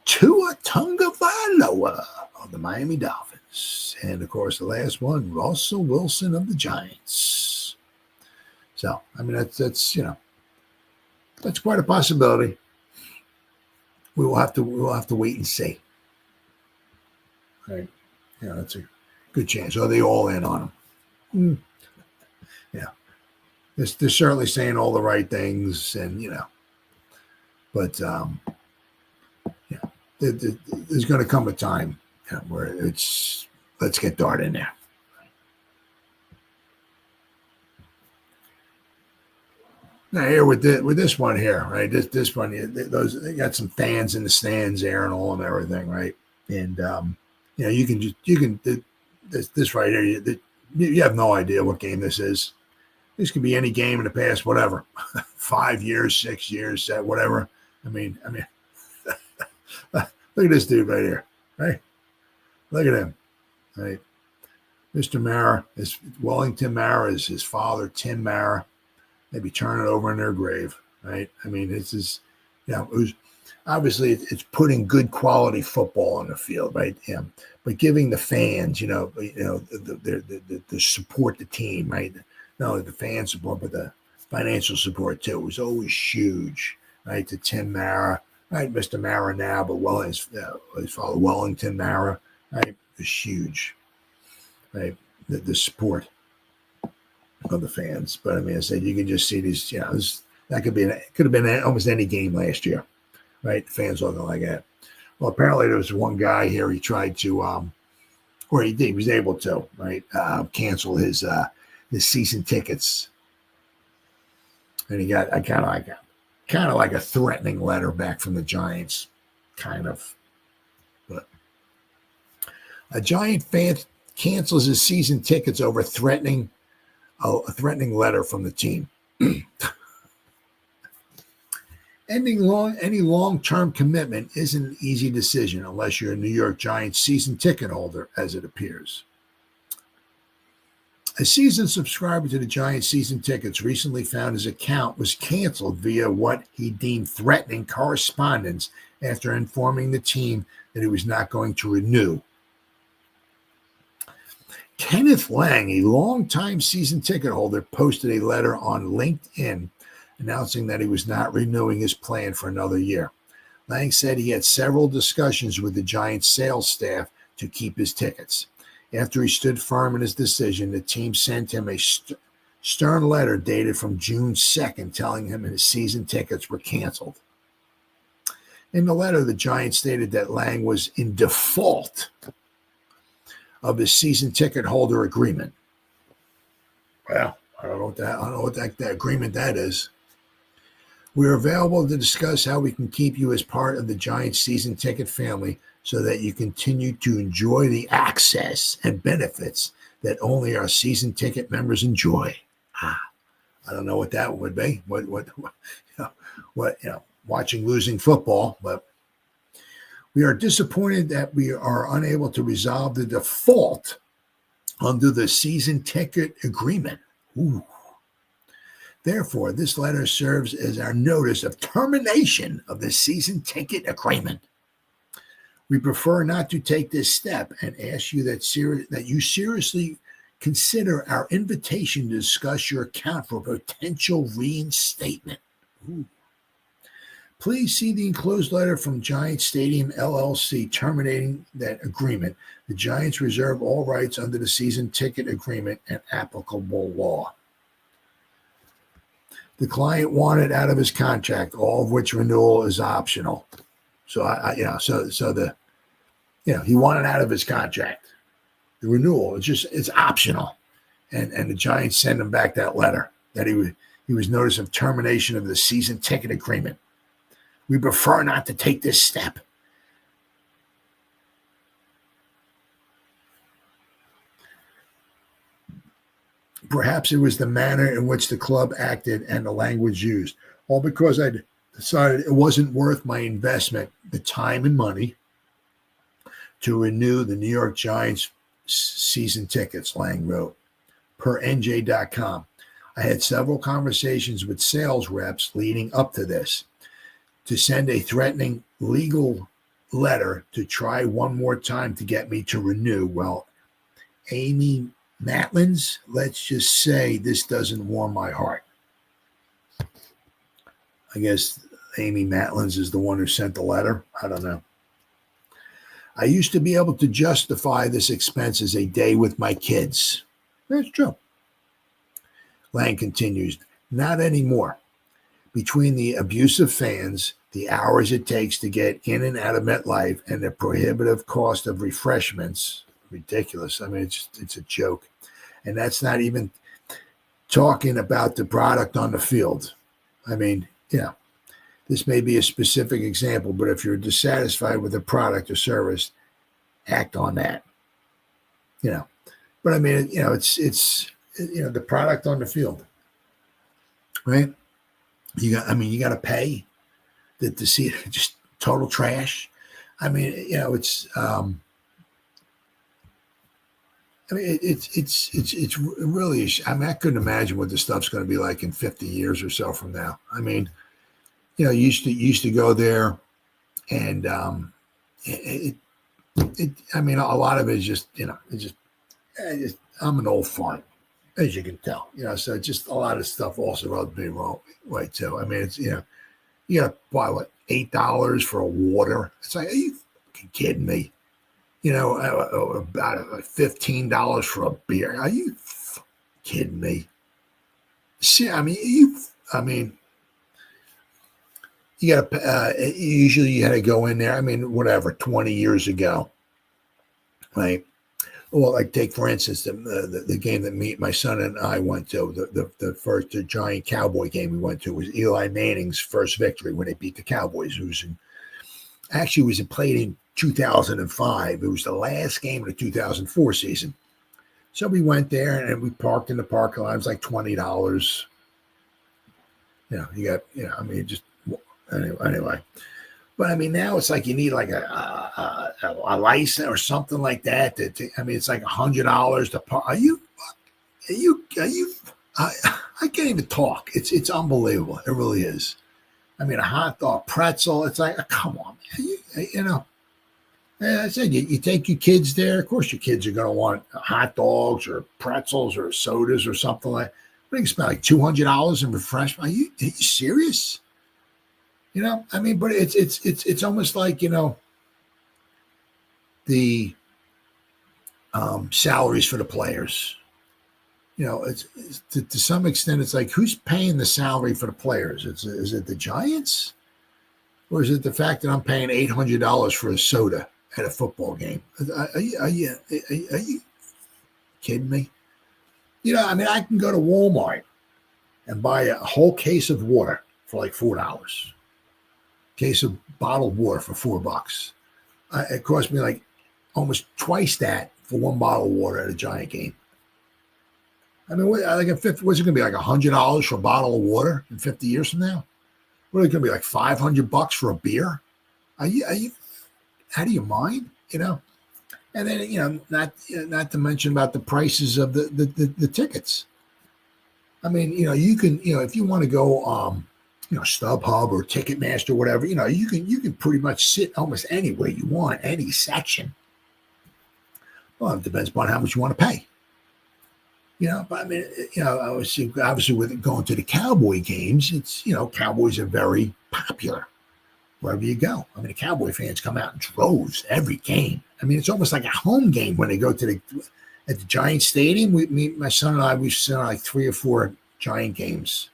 [SPEAKER 2] Tua Tagovailoa of the Miami Dolphins. And, of course, the last one, Russell Wilson of the Giants. So, I mean, that's quite a possibility. We will have to wait and see. Right? Yeah, that's a good chance. Are they all in on him? Yeah. They're certainly saying all the right things, and but there's going to come a time where it's let's get Dart in there. Now here with this one here, right? This one, they got some fans in the stands there and all and everything, right? And this right here, you have no idea what game this is. This could be any game in the past, whatever, 5 years, 6 years, whatever. I mean, look at this dude right here, right? Look at him, right? Mr. Mara, Wellington Mara is his father, Tim Mara. They'd be turning over in their grave, right? I mean, it was obviously it's putting good quality football on the field, right? Yeah, but giving the fans, the support the team, right? Not only the fan support, but the financial support too was always huge, right? To Tim Mara, right? Mr. Mara now, but his father Wellington Mara, right? Was huge, right? The support of the fans. But I mean, I said you can just see these. That could have been almost any game last year, right? The fans looking like that. Well, apparently there was one guy here. He tried to, or he did. He was able to, right? Cancel his season tickets, and he got kind of like a threatening letter back from the Giants, kind of. But a Giant fan cancels his season tickets over a threatening letter from the team. Ending any long-term commitment isn't an easy decision unless you're a New York Giants season ticket holder, as it appears. A seasoned subscriber to the Giants season tickets recently found his account was canceled via what he deemed threatening correspondence after informing the team that he was not going to renew. Kenneth Lang, a longtime season ticket holder, posted a letter on LinkedIn announcing that he was not renewing his plan for another year. Lang said he had several discussions with the Giants sales staff to keep his tickets. After he stood firm in his decision, the team sent him a stern letter dated from June 2nd telling him his season tickets were canceled. In the letter, the Giants stated that Lang was in default of his season ticket holder agreement. Well, I don't know what that agreement that is. We are available to discuss how we can keep you as part of the Giants season ticket family so that you continue to enjoy the access and benefits that only our season ticket members enjoy. I don't know what that would be. Watching losing football, but we are disappointed that we are unable to resolve the default under the season ticket agreement. Ooh. Therefore, this letter serves as our notice of termination of the season ticket agreement. We prefer not to take this step and ask you that you seriously consider our invitation to discuss your account for potential reinstatement. Ooh. Please see the enclosed letter from Giants Stadium LLC terminating that agreement. The Giants reserve all rights under the season ticket agreement and applicable law. The client wanted out of his contract, all of which renewal is optional. So he wanted out of his contract. The renewal it's optional, and the Giants send him back that letter that he was notice of termination of the season ticket agreement. We prefer not to take this step. Perhaps it was the manner in which the club acted and the language used, all because I decided it wasn't worth my investment, the time and money, to renew the New York Giants season tickets, Lang wrote, per NJ.com. I had several conversations with sales reps leading up to this to send a threatening legal letter to try one more time to get me to renew. Well, Amy Matlins, let's just say this doesn't warm my heart. I guess Amy Matlins is the one who sent the letter. I don't know. I used to be able to justify this expense as a day with my kids. That's true. Lang continues, not anymore. Between the abusive fans, the hours it takes to get in and out of MetLife, and the prohibitive cost of refreshments, ridiculous. I mean, it's a joke. And that's not even talking about the product on the field. I mean, this may be a specific example, but if you're dissatisfied with a product or service, act on that. But I mean, it's the product on the field, right? You got to pay to see it, just total trash. I mean, it's it's really. I mean, I couldn't imagine what this stuff's going to be like in 50 years or so from now. I mean, used to go there, and I mean, a lot of it is just, I'm an old fart, as you can tell, so just a lot of stuff also rubs me wrong way too. I mean, it's, you got to buy what, $8 for a water. It's like, are you fucking kidding me? About $15 for a beer. Are you kidding me? See, I mean, you got to, usually you had to go in there. I mean, whatever, 20 years ago, right? Well, like take, for instance, the game that my son and I went to, the first giant Cowboy game we went to was Eli Manning's first victory when they beat the Cowboys. It was played in 2005. It was the last game of the 2004 season. So we went there and we parked in the parking lot. It was like $20. Anyway. But I mean, now it's like you need like a license or something like that. I mean, it's like $100 to park. Are you? I can't even talk. It's unbelievable. It really is. I mean, a hot dog, pretzel. It's like, come on, man. I said, you take your kids there. Of course, your kids are going to want hot dogs or pretzels or sodas or something like. What do you spend, like $200 in refreshment? Are you serious? I mean, but it's almost like, the salaries for the players. It's to some extent, it's like, who's paying the salary for the players? Is it the Giants? Or is it the fact that I'm paying $800 for a soda at a football game? Are you kidding me? I mean, I can go to Walmart and buy a whole case of water for like $4. Case of bottled water for $4. It cost me like almost twice that for one bottle of water at a Giant game. I mean, what's it going to be, like $100 for a bottle of water in 50 years from now? What are it going to be, like $500 for a beer? Are you out of your mind? And then not to mention about the prices of the tickets. I mean, you can, if you want to go StubHub or Ticketmaster or whatever, you can pretty much sit almost anywhere you want, any section. Well, it depends upon how much you want to pay. But I mean, obviously with going to the Cowboy games, it's, Cowboys are very popular wherever you go. I mean, the Cowboy fans come out in droves every game. I mean, it's almost like a home game when they go to at the Giant Stadium. My son and I, we've seen like 3 or 4 Giant games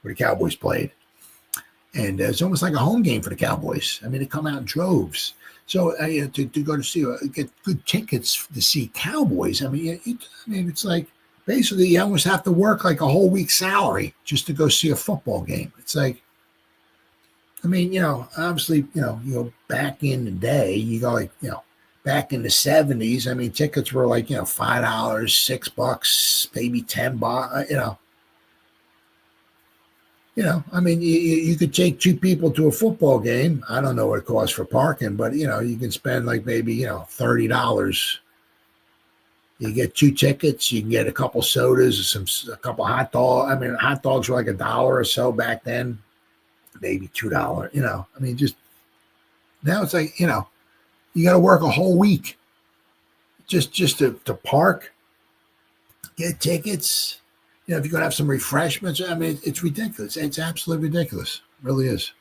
[SPEAKER 2] where the Cowboys played. And it's almost like a home game for the Cowboys. I mean, they come out in droves. So to go to get good tickets to see Cowboys, I mean, it's like basically you almost have to work like a whole week's salary just to go see a football game. It's like, I mean, obviously, back in the day, you go like, back in the 70s, I mean, tickets were like, $5, $6, maybe $10, I mean, you could take 2 people to a football game. I don't know what it costs for parking, but, you can spend like maybe, $30 You get 2 tickets. You can get a couple sodas, a couple hot dogs. I mean, hot dogs were like $1 or so back then, maybe $2. Just now it's like you got to work a whole week just to park, get tickets. If you're going to have some refreshments, it's ridiculous. It's absolutely ridiculous. It really is.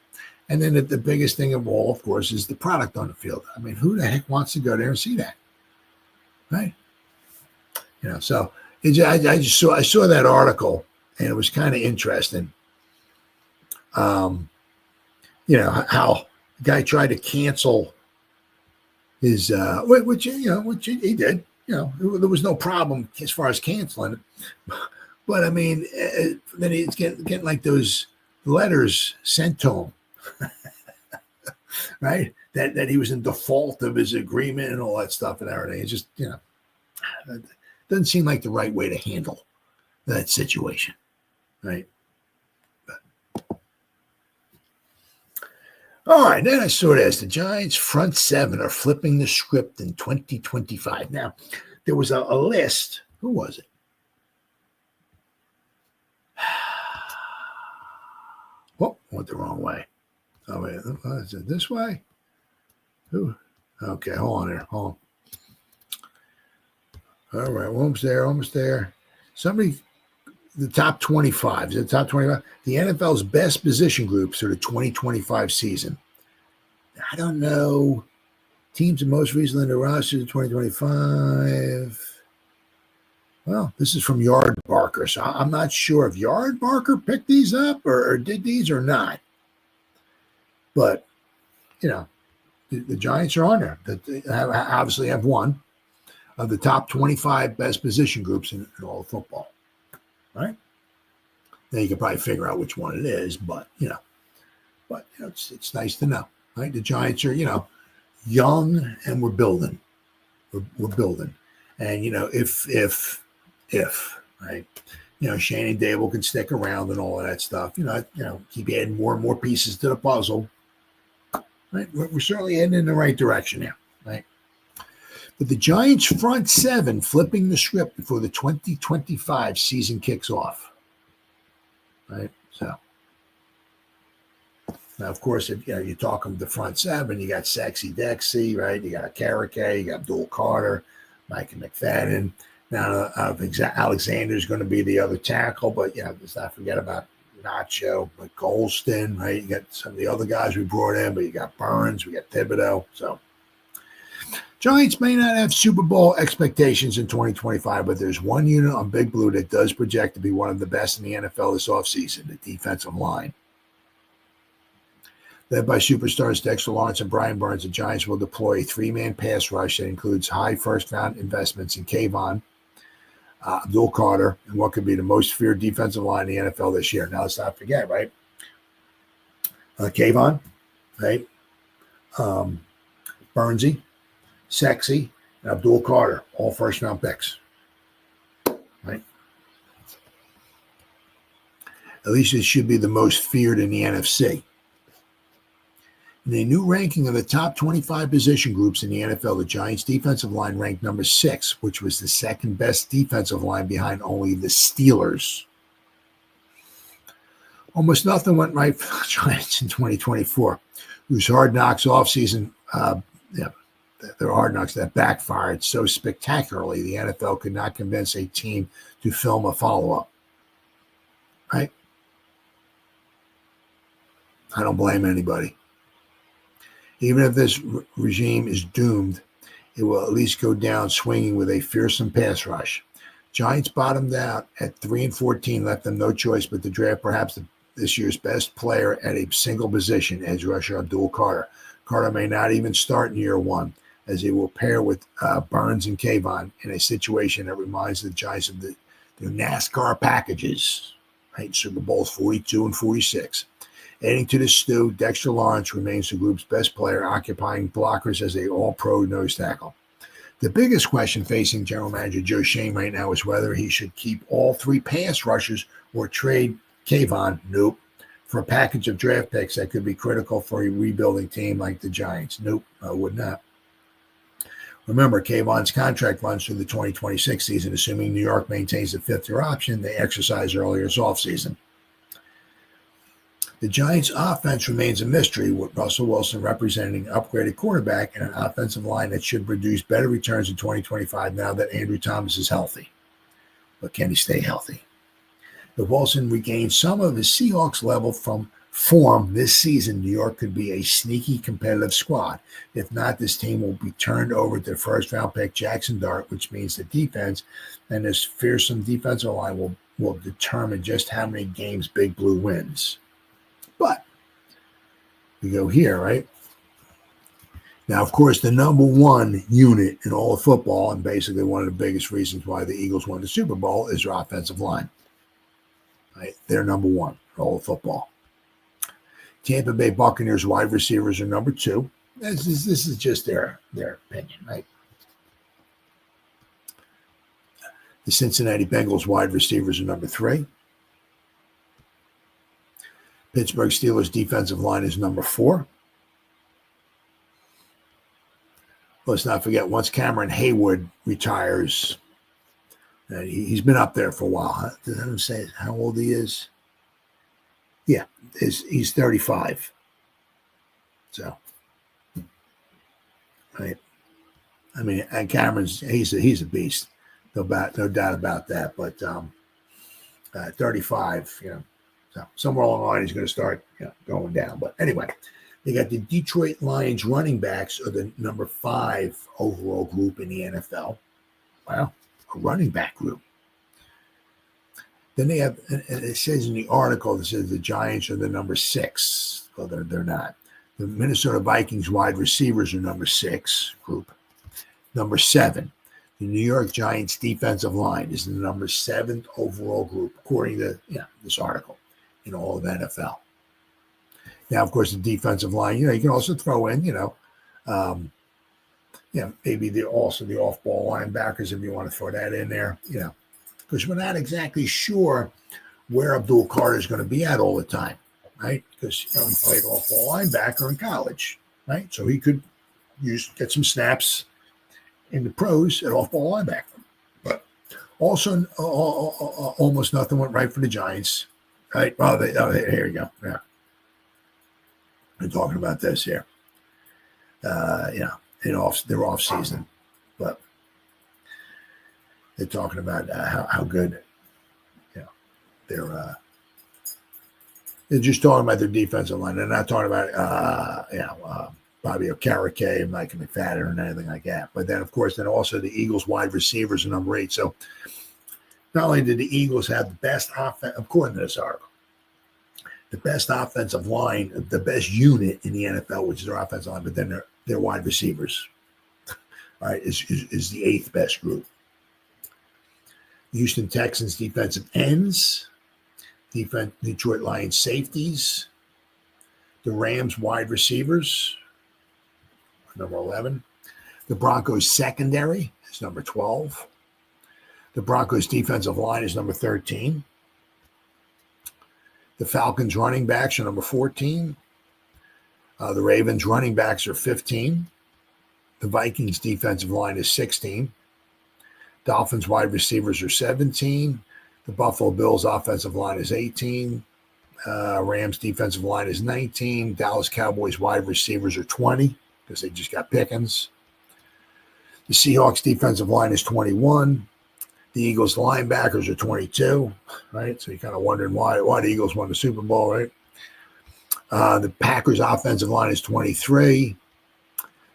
[SPEAKER 2] And then the biggest thing of all, of course, is the product on the field. Who the heck wants to go there and see that? Right? So I saw that article, and it was kind of interesting. How the guy tried to cancel his, which he did. There was no problem as far as canceling it. But then he's getting like those letters sent to him, right? That he was in default of his agreement and all that stuff and everything. It's just, it doesn't seem like the right way to handle that situation, right? All right, then I saw this. The Giants' front 7 are flipping the script in 2025. Now, there was a list. Who was it? Oh, went the wrong way. Oh, wait. Is it this way? Who? Okay, hold on here. Hold on. All right, almost there. Somebody, the top 25. Is it the top 25? The NFL's best position groups for the 2025 season. I don't know. Teams the most recently in the roster of 2025. Well, this is from Yardbarker, so I'm not sure if Yardbarker picked these up or did these or not. But, the Giants are on there. They obviously have one of the top 25 best position groups in all of football, right? Now you can probably figure out which one it is, but it's nice to know, right? The Giants are, young and we're building. We're building, and if right, Shannon Daboll can stick around and all of that stuff, keep adding more and more pieces to the puzzle, right? We're certainly heading in the right direction here, right? But the Giants' front 7 flipping the script before the 2025 season kicks off, right? So now, of course, if you're talking the front 7, you got Sexy Dexy, right? You got Karake, you got Abdul Carter, Micah McFadden. Now, I think Alexander is going to be the other tackle, but let's not forget about Nacho, but Golston, right? You got some of the other guys we brought in, but you got Burns, we got Thibodeau. So, Giants may not have Super Bowl expectations in 2025, but there's one unit on Big Blue that does project to be one of the best in the NFL this offseason, the defensive line. Led by superstars Dexter Lawrence and Brian Burns, the Giants will deploy a 3-man pass rush that includes high first-round investments in Kayvon, Abdul Carter, and what could be the most feared defensive line in the NFL this year. Now, let's not forget, right? Kayvon, right? Burnsy, Sexy, and Abdul Carter, all first-round picks, right? At least it should be the most feared in the NFC. In a new ranking of the top 25 position groups in the NFL, the Giants' defensive line ranked number 6, which was the second best defensive line behind only the Steelers. Almost nothing went right for the Giants in 2024, whose hard knocks offseason, their hard knocks that backfired so spectacularly the NFL could not convince a team to film a follow-up. Right? I don't blame anybody. Even if this regime is doomed, it will at least go down swinging with a fearsome pass rush. Giants bottomed out at 3-14, left them no choice but to draft perhaps this year's best player at a single position, edge rusher Abdul Carter. Carter may not even start in year 1, as he will pair with Burns and Kayvon in a situation that reminds the Giants of their NASCAR packages, right? Super Bowls 42 and 46. Adding to the stew, Dexter Lawrence remains the group's best player, occupying blockers as a all-pro nose tackle. The biggest question facing General Manager Joe Schoen right now is whether he should keep all 3 pass rushers or trade Kayvon, for a package of draft picks that could be critical for a rebuilding team like the Giants. I would not. Remember, Kayvon's contract runs through the 2026 season, assuming New York maintains the fifth-year option they exercised earlier this offseason. The Giants' offense remains a mystery, with Russell Wilson representing an upgraded quarterback and an offensive line that should produce better returns in 2025 now that Andrew Thomas is healthy. But can he stay healthy? If Wilson regains some of his Seahawks level from form this season, New York could be a sneaky competitive squad. If not, this team will be turned over to first-round pick Jackson Dart, which means the defense and this fearsome defensive line will determine just how many games Big Blue wins. But we go here, right? Now, of course, the number one unit in all of football, and basically one of the biggest reasons why the Eagles won the Super Bowl, is their offensive line. Right? They're number one in all of football. Tampa Bay Buccaneers wide receivers are number two. This is just their opinion, right? The Cincinnati Bengals wide receivers are number three. Pittsburgh Steelers defensive line is number four. Let's not forget, once Cameron Hayward retires, he's been up there for a while. Huh? Does that say how old he is? Yeah, he's 35. So, right. I mean, and Cameron's he's a beast, no doubt about that. But 35, so somewhere along the line he's going to start going down. But anyway, they got the Detroit Lions running backs are the number 5 overall group in the NFL. Wow, a running back group. Then they have, and it says in the article, it says the Giants are the number 6. Well, they're not. The Minnesota Vikings wide receivers are number 6 group. Number 7, the New York Giants defensive line is the number 7th overall group, according to this article, in all of NFL. Now, of course, the defensive line, you can also throw in, maybe the off-ball linebackers if you want to throw that in there, because we're not exactly sure where Abdul Carter is going to be at all the time, right? Because he played off-ball linebacker in college, right? So he could get some snaps in the pros at off-ball linebacker. But also, almost nothing went right for the Giants, right? Oh, here you go. Yeah. We're talking about this here. Their off season, but they're talking about how good, they're just talking about their defensive line. They're not talking about Bobby Okereke and Mike McFadden or anything like that. But then, of course, also the Eagles wide receivers are number 8. So not only did the Eagles have the best offense, according to this article, the best offensive line, the best unit in the NFL, which is their offensive line, but then their wide receivers, right, is the 8th best group. Houston Texans defensive ends, Detroit Lions safeties, the Rams wide receivers, number 11. The Broncos secondary is number 12. The Broncos defensive line is number 13. The Falcons running backs are number 14. The Ravens running backs are 15. The Vikings defensive line is 16. Dolphins wide receivers are 17. The Buffalo Bills offensive line is 18. Rams defensive line is 19. Dallas Cowboys wide receivers are 20 because they just got Pickens. The Seahawks defensive line is 21. The Eagles linebackers are 22, right? So you're kind of wondering why the Eagles won the Super Bowl, right? The Packers offensive line is 23.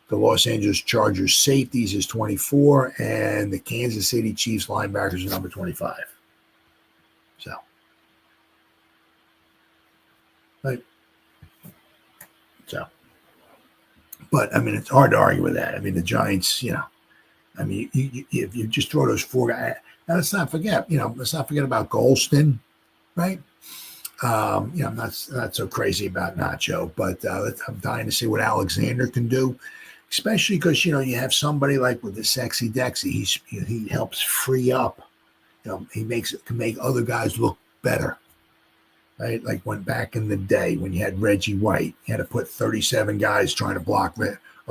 [SPEAKER 2] The Los Angeles Chargers safeties is 24. And the Kansas City Chiefs linebackers are number 25. So, right? So, but, I mean, it's hard to argue with that. I mean, the Giants, if you just throw those 4 guys. Now, let's not forget about Golston, right? I'm not so crazy about Nacho, but I'm dying to see what Alexander can do, especially because, you have somebody like with the Sexy Dexy. He helps free up. He can make other guys look better, right? Like when back in the day when you had Reggie White, you had to put 37 guys trying to block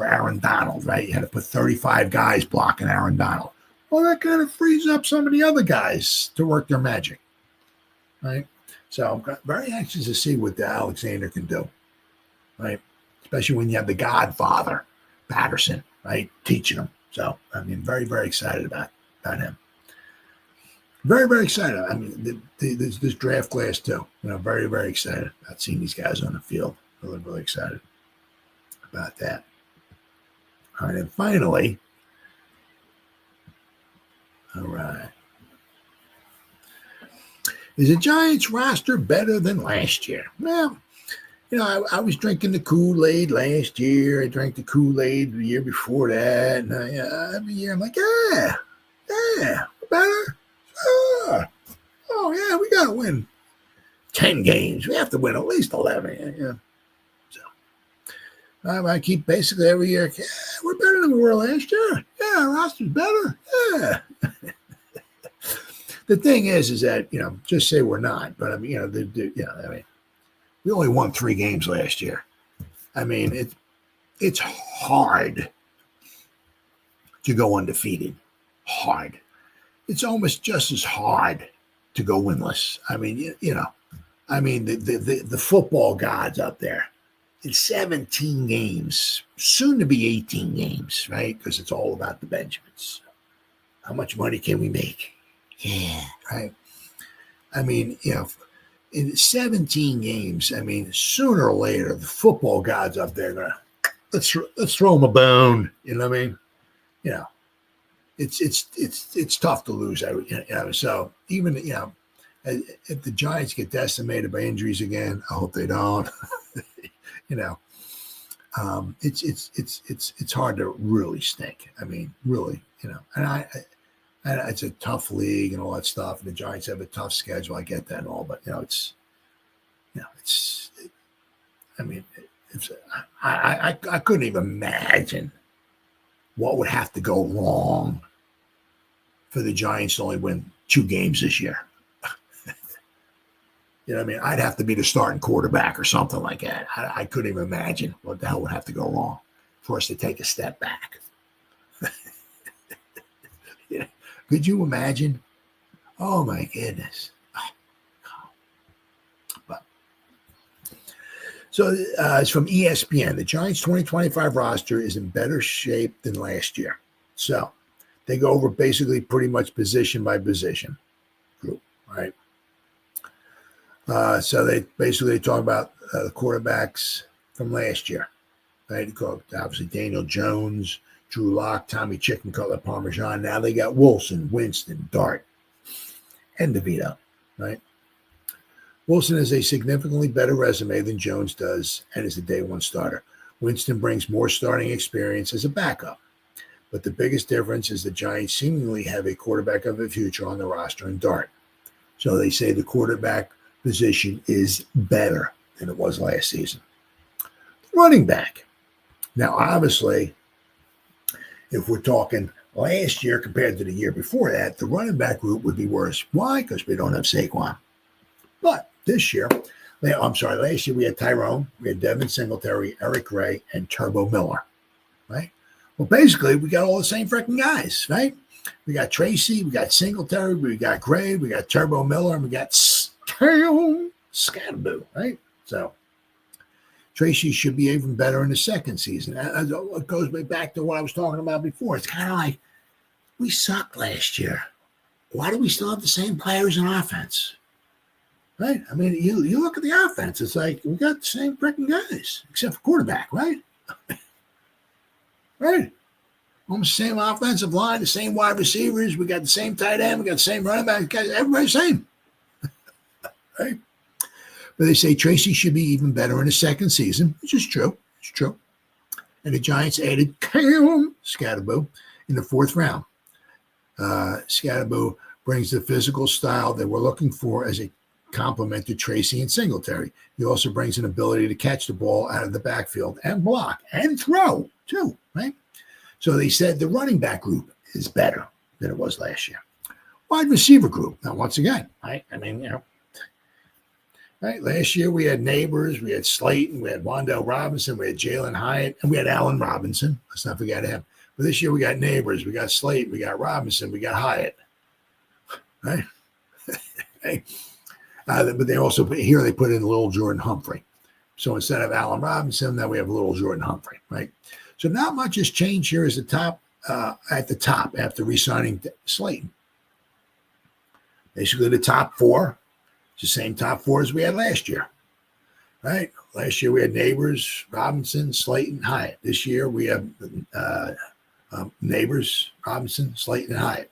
[SPEAKER 2] or Aaron Donald, right? You had to put 35 guys blocking Aaron Donald. Well, that kind of frees up some of the other guys to work their magic, right? So I'm very anxious to see what the Alexander can do, right? Especially when you have the Godfather, Patterson, right, teaching him. So, I mean, very, very excited about him. Very, very excited. I mean, this draft class too. Very, very excited about seeing these guys on the field. Really, really excited about that. All right, and finally, all right. Is the Giants roster better than last year? Well, I was drinking the Kool-Aid last year. I drank the Kool-Aid the year before that. And every year I'm like, yeah, better. Sure. Oh, yeah, we got to win 10 games. We have to win at least 11. Yeah. So I keep basically every year, yeah, we're better than we were last year. Yeah, our roster's better. Yeah. The thing is that, just say we're not. But, I mean, we only won 3 games last year. I mean, it's hard to go undefeated. Hard. It's almost just as hard to go winless. I mean, the football gods up there. It's 17 games, soon to be 18 games, right? Because it's all about the Benjamins. How much money can we make? Yeah, right. I mean, in 17 games, I mean, sooner or later, the football gods up there are gonna let's throw them a bone. You know what I mean? It's tough to lose. So even if the Giants get decimated by injuries again, I hope they don't. It's hard to really stink. I mean, really, and it's a tough league and all that stuff. And the Giants have a tough schedule. I get that and all, but I couldn't even imagine what would have to go wrong for the Giants to only win 2 games this year. You know what I mean? I'd have to be the starting quarterback or something like that. I couldn't even imagine what the hell would have to go wrong for us to take a step back. Could you imagine? Oh, my goodness. So it's from ESPN. The Giants' 2025 roster is in better shape than last year. So they go over basically pretty much position by position group, right? So they talk about the quarterbacks from last year, right? Obviously Daniel Jones, Drew Lock, Tommy Chicken Cutler, Parmesan. Now they got Wilson, Winston, Dart, and DeVito, right? Wilson has a significantly better resume than Jones does and is a day one starter. Winston brings more starting experience as a backup. But the biggest difference is the Giants seemingly have a quarterback of the future on the roster in Dart. So they say the quarterback position is better than it was last season. Running back. Now, obviously, if we're talking last year compared to the year before that, the running back group would be worse. Why? Because we don't have Saquon. But last year we had Tyrone, we had Devin Singletary, Eric Gray, and Turbo Miller, right? Well, basically, we got all the same freaking guys, right? We got Tracy, we got Singletary, we got Gray, we got Turbo Miller, and we got Scatterboo, right? So Tracy should be even better in the second season. It goes back to what I was talking about before. It's kind of like we sucked last year. Why do we still have the same players in offense? Right? I mean, you look at the offense, it's like we got the same freaking guys, except for quarterback, right? Right? Almost the same offensive line, the same wide receivers, we got the same tight end, we got the same running back, everybody's the same. Right? But they say Tracy should be even better in the second season, which is true. It's true. And the Giants added Cam Scatterboo in the 4th round. Scatterboo brings the physical style that we're looking for as a complement to Tracy and Singletary. He also brings an ability to catch the ball out of the backfield and block and throw too, right? So they said the running back group is better than it was last year. Wide receiver group. Now, once again, right? I mean, Right? Last year we had Neighbors, we had Slayton, we had Wandale Robinson, we had Jalen Hyatt, and we had Allen Robinson. Let's not forget him. But this year we got Neighbors, we got Slayton, we got Robinson, we got Hyatt. Right? Hey. But they also they put in little Jordan Humphrey. So instead of Allen Robinson, now we have little Jordan Humphrey, right? So not much has changed here as the top at the top after re-signing Slayton. Basically, the top four, it's the same top four as we had last year, right? Last year we had Neighbors, Robinson, Slayton, Hyatt. This year we have Neighbors, Robinson, Slayton, and Hyatt.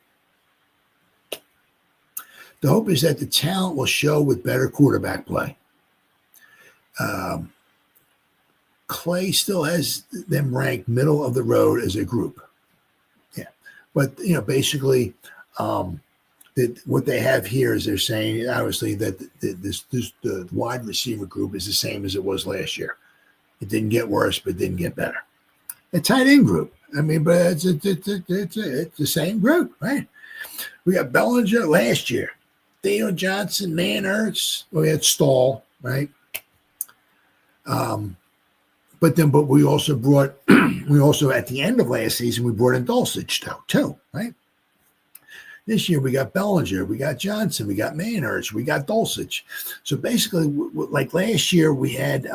[SPEAKER 2] The hope is that the talent will show with better quarterback play. Clay still has them ranked middle of the road as a group. Yeah. But, basically what they have here is they're saying, obviously, that the wide receiver group is the same as it was last year. It didn't get worse, but it didn't get better. The tight end group, but it's the same group, right? We got Bellinger last year. Theo Johnson, Manhurts. We had Stahl, right? But we also brought, at the end of last season, we brought in Dulcich too, right? This year we got Bellinger, we got Johnson, we got Manhurts, we got Dulcich. So basically, like last year, we had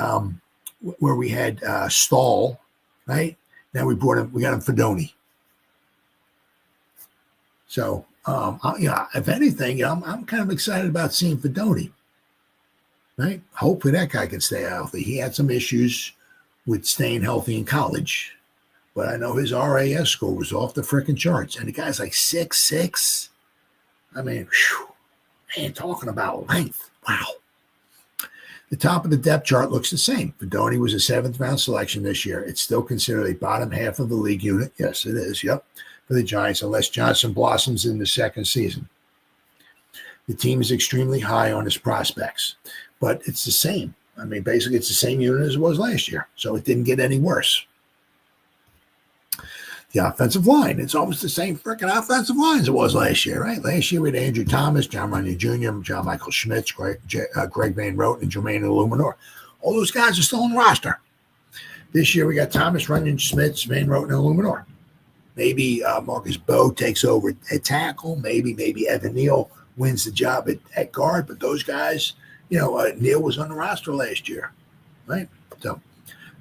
[SPEAKER 2] where we had Stahl, right? Now we got him Fedoni. So, if anything, I'm kind of excited about seeing Fedoni, right? Hopefully that guy can stay healthy. He had some issues with staying healthy in college, but I know his RAS score was off the freaking charts. And the guy's like 6'6". Man, talking about length. Wow. The top of the depth chart looks the same. Fedoni was a 7th-round selection this year. It's still considered a bottom half of the league unit. Yes, it is. Yep. For the Giants, unless Johnson blossoms in the second season. The team is extremely high on his prospects, but it's the same. Basically, it's the same unit as it was last year, so it didn't get any worse. The offensive line, it's almost the same freaking offensive line as it was last year, right? Last year we had Andrew Thomas, John Runyon Jr., John Michael Schmitz, Greg Van Roten, and Jermaine Illuminor. All those guys are still on the roster. This year we got Thomas, Runyon, Schmitz, Van Roten, and Illuminor. Maybe Marcus Bowe takes over at tackle. Maybe Evan Neal wins the job at guard. But those guys, Neal was on the roster last year, right? So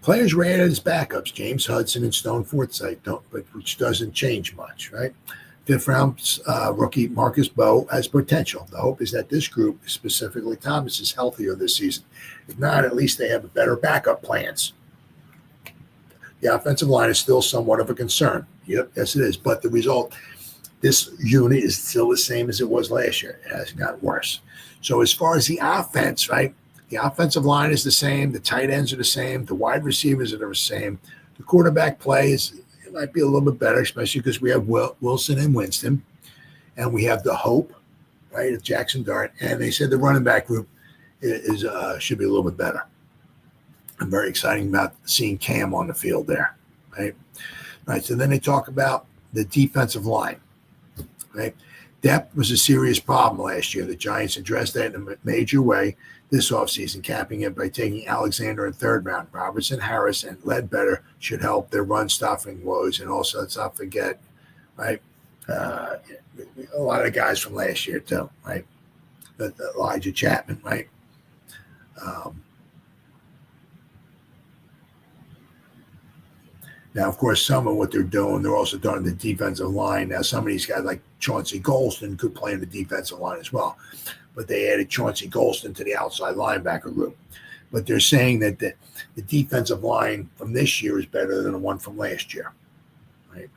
[SPEAKER 2] players were added as backups, James Hudson and Stone Forsythe, which doesn't change much, right? 5th-round rookie Marcus Bowe has potential. The hope is that this group, specifically Thomas, is healthier this season. If not, at least they have better backup plans. The offensive line is still somewhat of a concern. Yep, yes, it is. But the result, this unit is still the same as it was last year. It hasn't gotten worse. So as far as the offense, right, the offensive line is the same. The tight ends are the same. The wide receivers are the same. The quarterback play it might be a little bit better, especially because we have Wilson and Winston. And we have the hope, right, of Jackson Dart. And they said the running back group should be a little bit better. I'm very excited about seeing Cam on the field there, right? Right. So then they talk about the defensive line, right? Depth was a serious problem last year. The Giants addressed that in a major way this offseason, capping it by taking Alexander in 3rd round. Robertson, Harris, and Ledbetter should help their run-stopping woes. And also, let's not forget, right, a lot of guys from last year too, right? Elijah Chapman, right? Now, of course, some of what they're doing, they're also doing the defensive line. Now, some of these guys like Chauncey Golston could play in the defensive line as well. But they added Chauncey Golston to the outside linebacker group. But they're saying that the defensive line from this year is better than the one from last year. Right?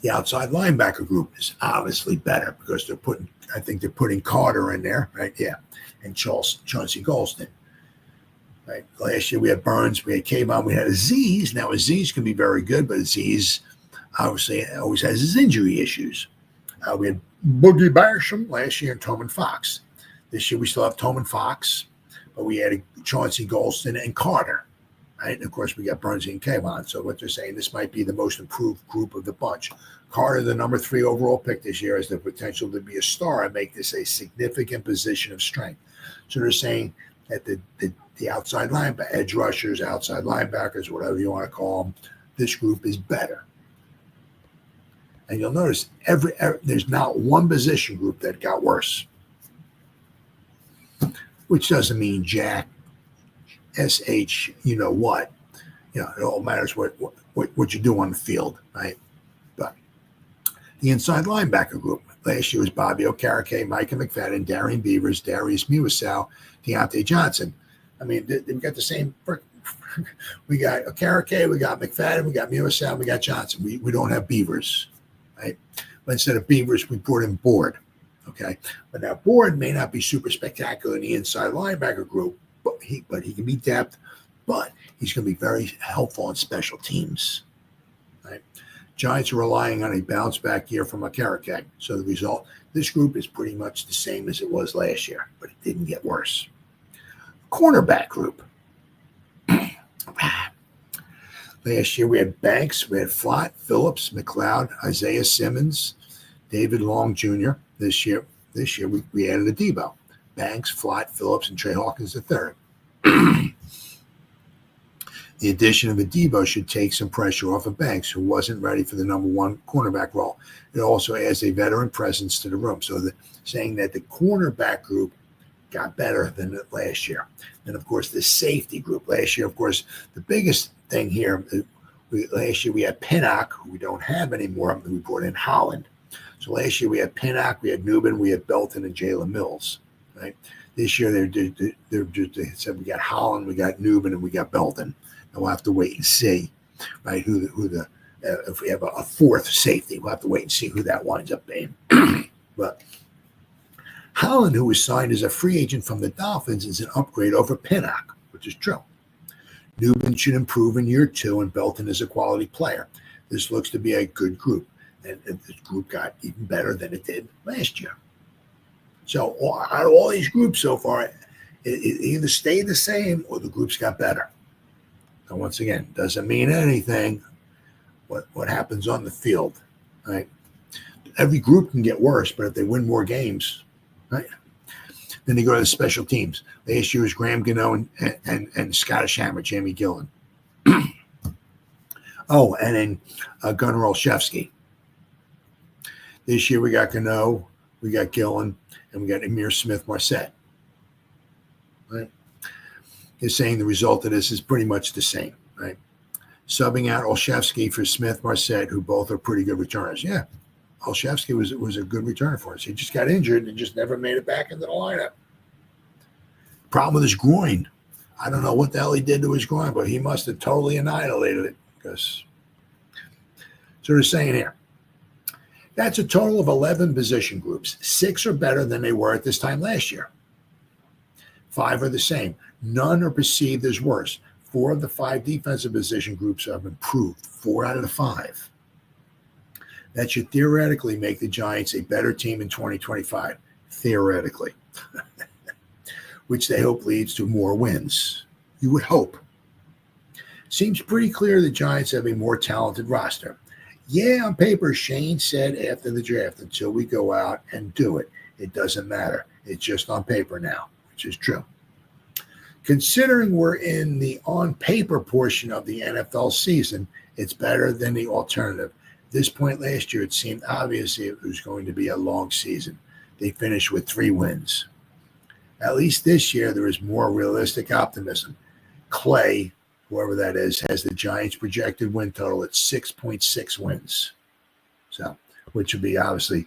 [SPEAKER 2] The outside linebacker group is obviously better because they're putting Carter in there, right? Yeah. And Chauncey Golston. Right. Last year we had Burns, we had Kayvon, we had Aziz. Now Aziz can be very good, but Aziz obviously always has his injury issues. We had Boogie Basham last year and Toman Fox. This year we still have Toman Fox, but we added Chauncey Golston and Carter. Right. And of course we got Burns and Kayvon. So what they're saying, this might be the most improved group of the bunch. Carter, the number 3 overall pick this year, has the potential to be a star and make this a significant position of strength. So they're saying that the outside linebacker, edge rushers, outside linebackers, whatever you want to call them, this group is better. And you'll notice there's not one position group that got worse, which doesn't mean Jack, SH, you know what. It all matters what you do on the field, right? But the inside linebacker group, last year was Bobby Okereke, Micah McFadden, Darian Beavers, Darius Muasau, Deontay Johnson. I mean, we got the same. We got Okereke, we got McFadden, we got Muasau, we got Johnson. We don't have Beavers, right? But instead of Beavers, we brought in Board, okay? But now Board may not be super spectacular in the inside linebacker group, but he can be depth, but he's going to be very helpful on special teams, right? Giants are relying on a bounce-back year from Okereke. So the result, this group is pretty much the same as it was last year, but it didn't get worse. Cornerback group. Last year we had Banks, we had Flott, Phillips, McLeod, Isaiah Simmons, David Long Jr. This year we added Adebo. Banks, Flott, Phillips, and Trey Hawkins III. The addition of Adebo should take some pressure off of Banks, who wasn't ready for the number one cornerback role. It also adds a veteran presence to the room. So saying that the cornerback group got better than last year. And, of course, the safety group last year, of course, the biggest thing here, last year we had Pinnock, who we don't have anymore. We brought in Holland. So last year we had Pinnock, we had Newman, we had Belton, and Jalen Mills, right? This year they said we got Holland, we got Newman, and we got Belton. And we'll have to wait and see, right, if we have a fourth safety, we'll have to wait and see who that winds up being. But Holland, who was signed as a free agent from the Dolphins, is an upgrade over Pinnock, which is true. Newman should improve in year 2, and Belton is a quality player. This looks to be a good group, and this group got even better than it did last year. So out of all these groups so far, it either stayed the same or the groups got better. So once again, doesn't mean anything what happens on the field, right? Every group can get worse, but if they win more games, right? Then they go to the special teams. Last year was Graham Gano and Scottish Hammer, Jamie Gillen. And then Gunnar Olszewski. This year we got Gano, we got Gillen, and we got Emir Smith-Marset. Right? Is saying the result of this is pretty much the same, right? Subbing out Olszewski for Smith-Marset, who both are pretty good returners. Yeah, Olszewski was a good returner for us. He just got injured and just never made it back into the lineup. Problem with his groin. I don't know what the hell he did to his groin, but he must have totally annihilated it. So they're saying here, that's a total of 11 position groups. 6 are better than they were at this time last year. 5 are the same. None are perceived as worse. 4 of the 5 defensive position groups have improved. 4 out of the 5. That should theoretically make the Giants a better team in 2025. Theoretically. Which they hope leads to more wins. You would hope. Seems pretty clear the Giants have a more talented roster. Yeah, on paper, Shane said after the draft, until we go out and do it, it doesn't matter. It's just on paper now, which is true. Considering we're in the on-paper portion of the NFL season, it's better than the alternative. At this point last year, it seemed obvious it was going to be a long season. They finished with 3 wins. At least this year, there is more realistic optimism. Clay, whoever that is, has the Giants' projected win total at 6.6 wins. So, which would be obviously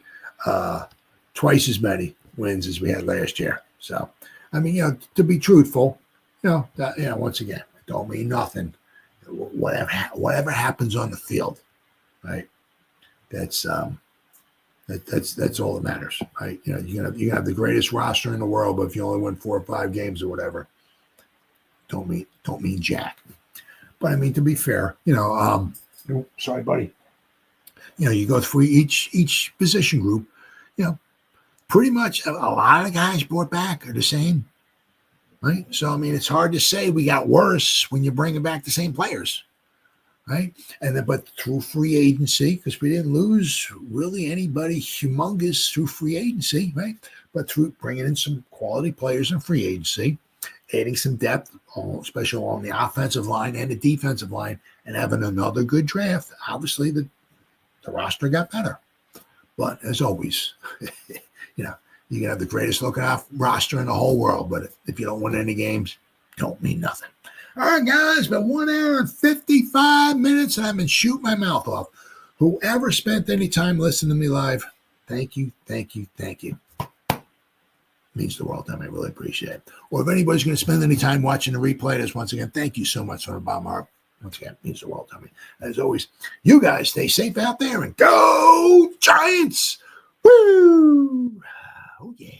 [SPEAKER 2] twice as many wins as we had last year. So, I mean, to be truthful, once again, it don't mean nothing. Whatever happens on the field, right? That's all that matters, right? You can have the greatest roster in the world, but if you only win 4 or 5 games or whatever, don't mean jack. But I mean, to be fair, sorry, buddy. You go through each position group, pretty much a lot of guys brought back are the same, right? So, I mean, it's hard to say we got worse when you're bringing back the same players, right? And then, but through free agency, because we didn't lose really anybody humongous through free agency, right? But through bringing in some quality players in free agency, adding some depth, especially on the offensive line and the defensive line, and having another good draft. Obviously, the roster got better. But as always, you can have the greatest looking roster in the whole world, but if you don't win any games, don't mean nothing. All right, guys, it's been 1 hour and 55 minutes, and I've been shooting my mouth off. Whoever spent any time listening to me live, thank you, thank you, thank you. Means the world to me. I really appreciate it. Or if anybody's going to spend any time watching the replay, this once again, thank you so much from the bottom of my heart. Once again, means the world to me. As always, you guys stay safe out there and go Giants! Woo! Oh, yeah.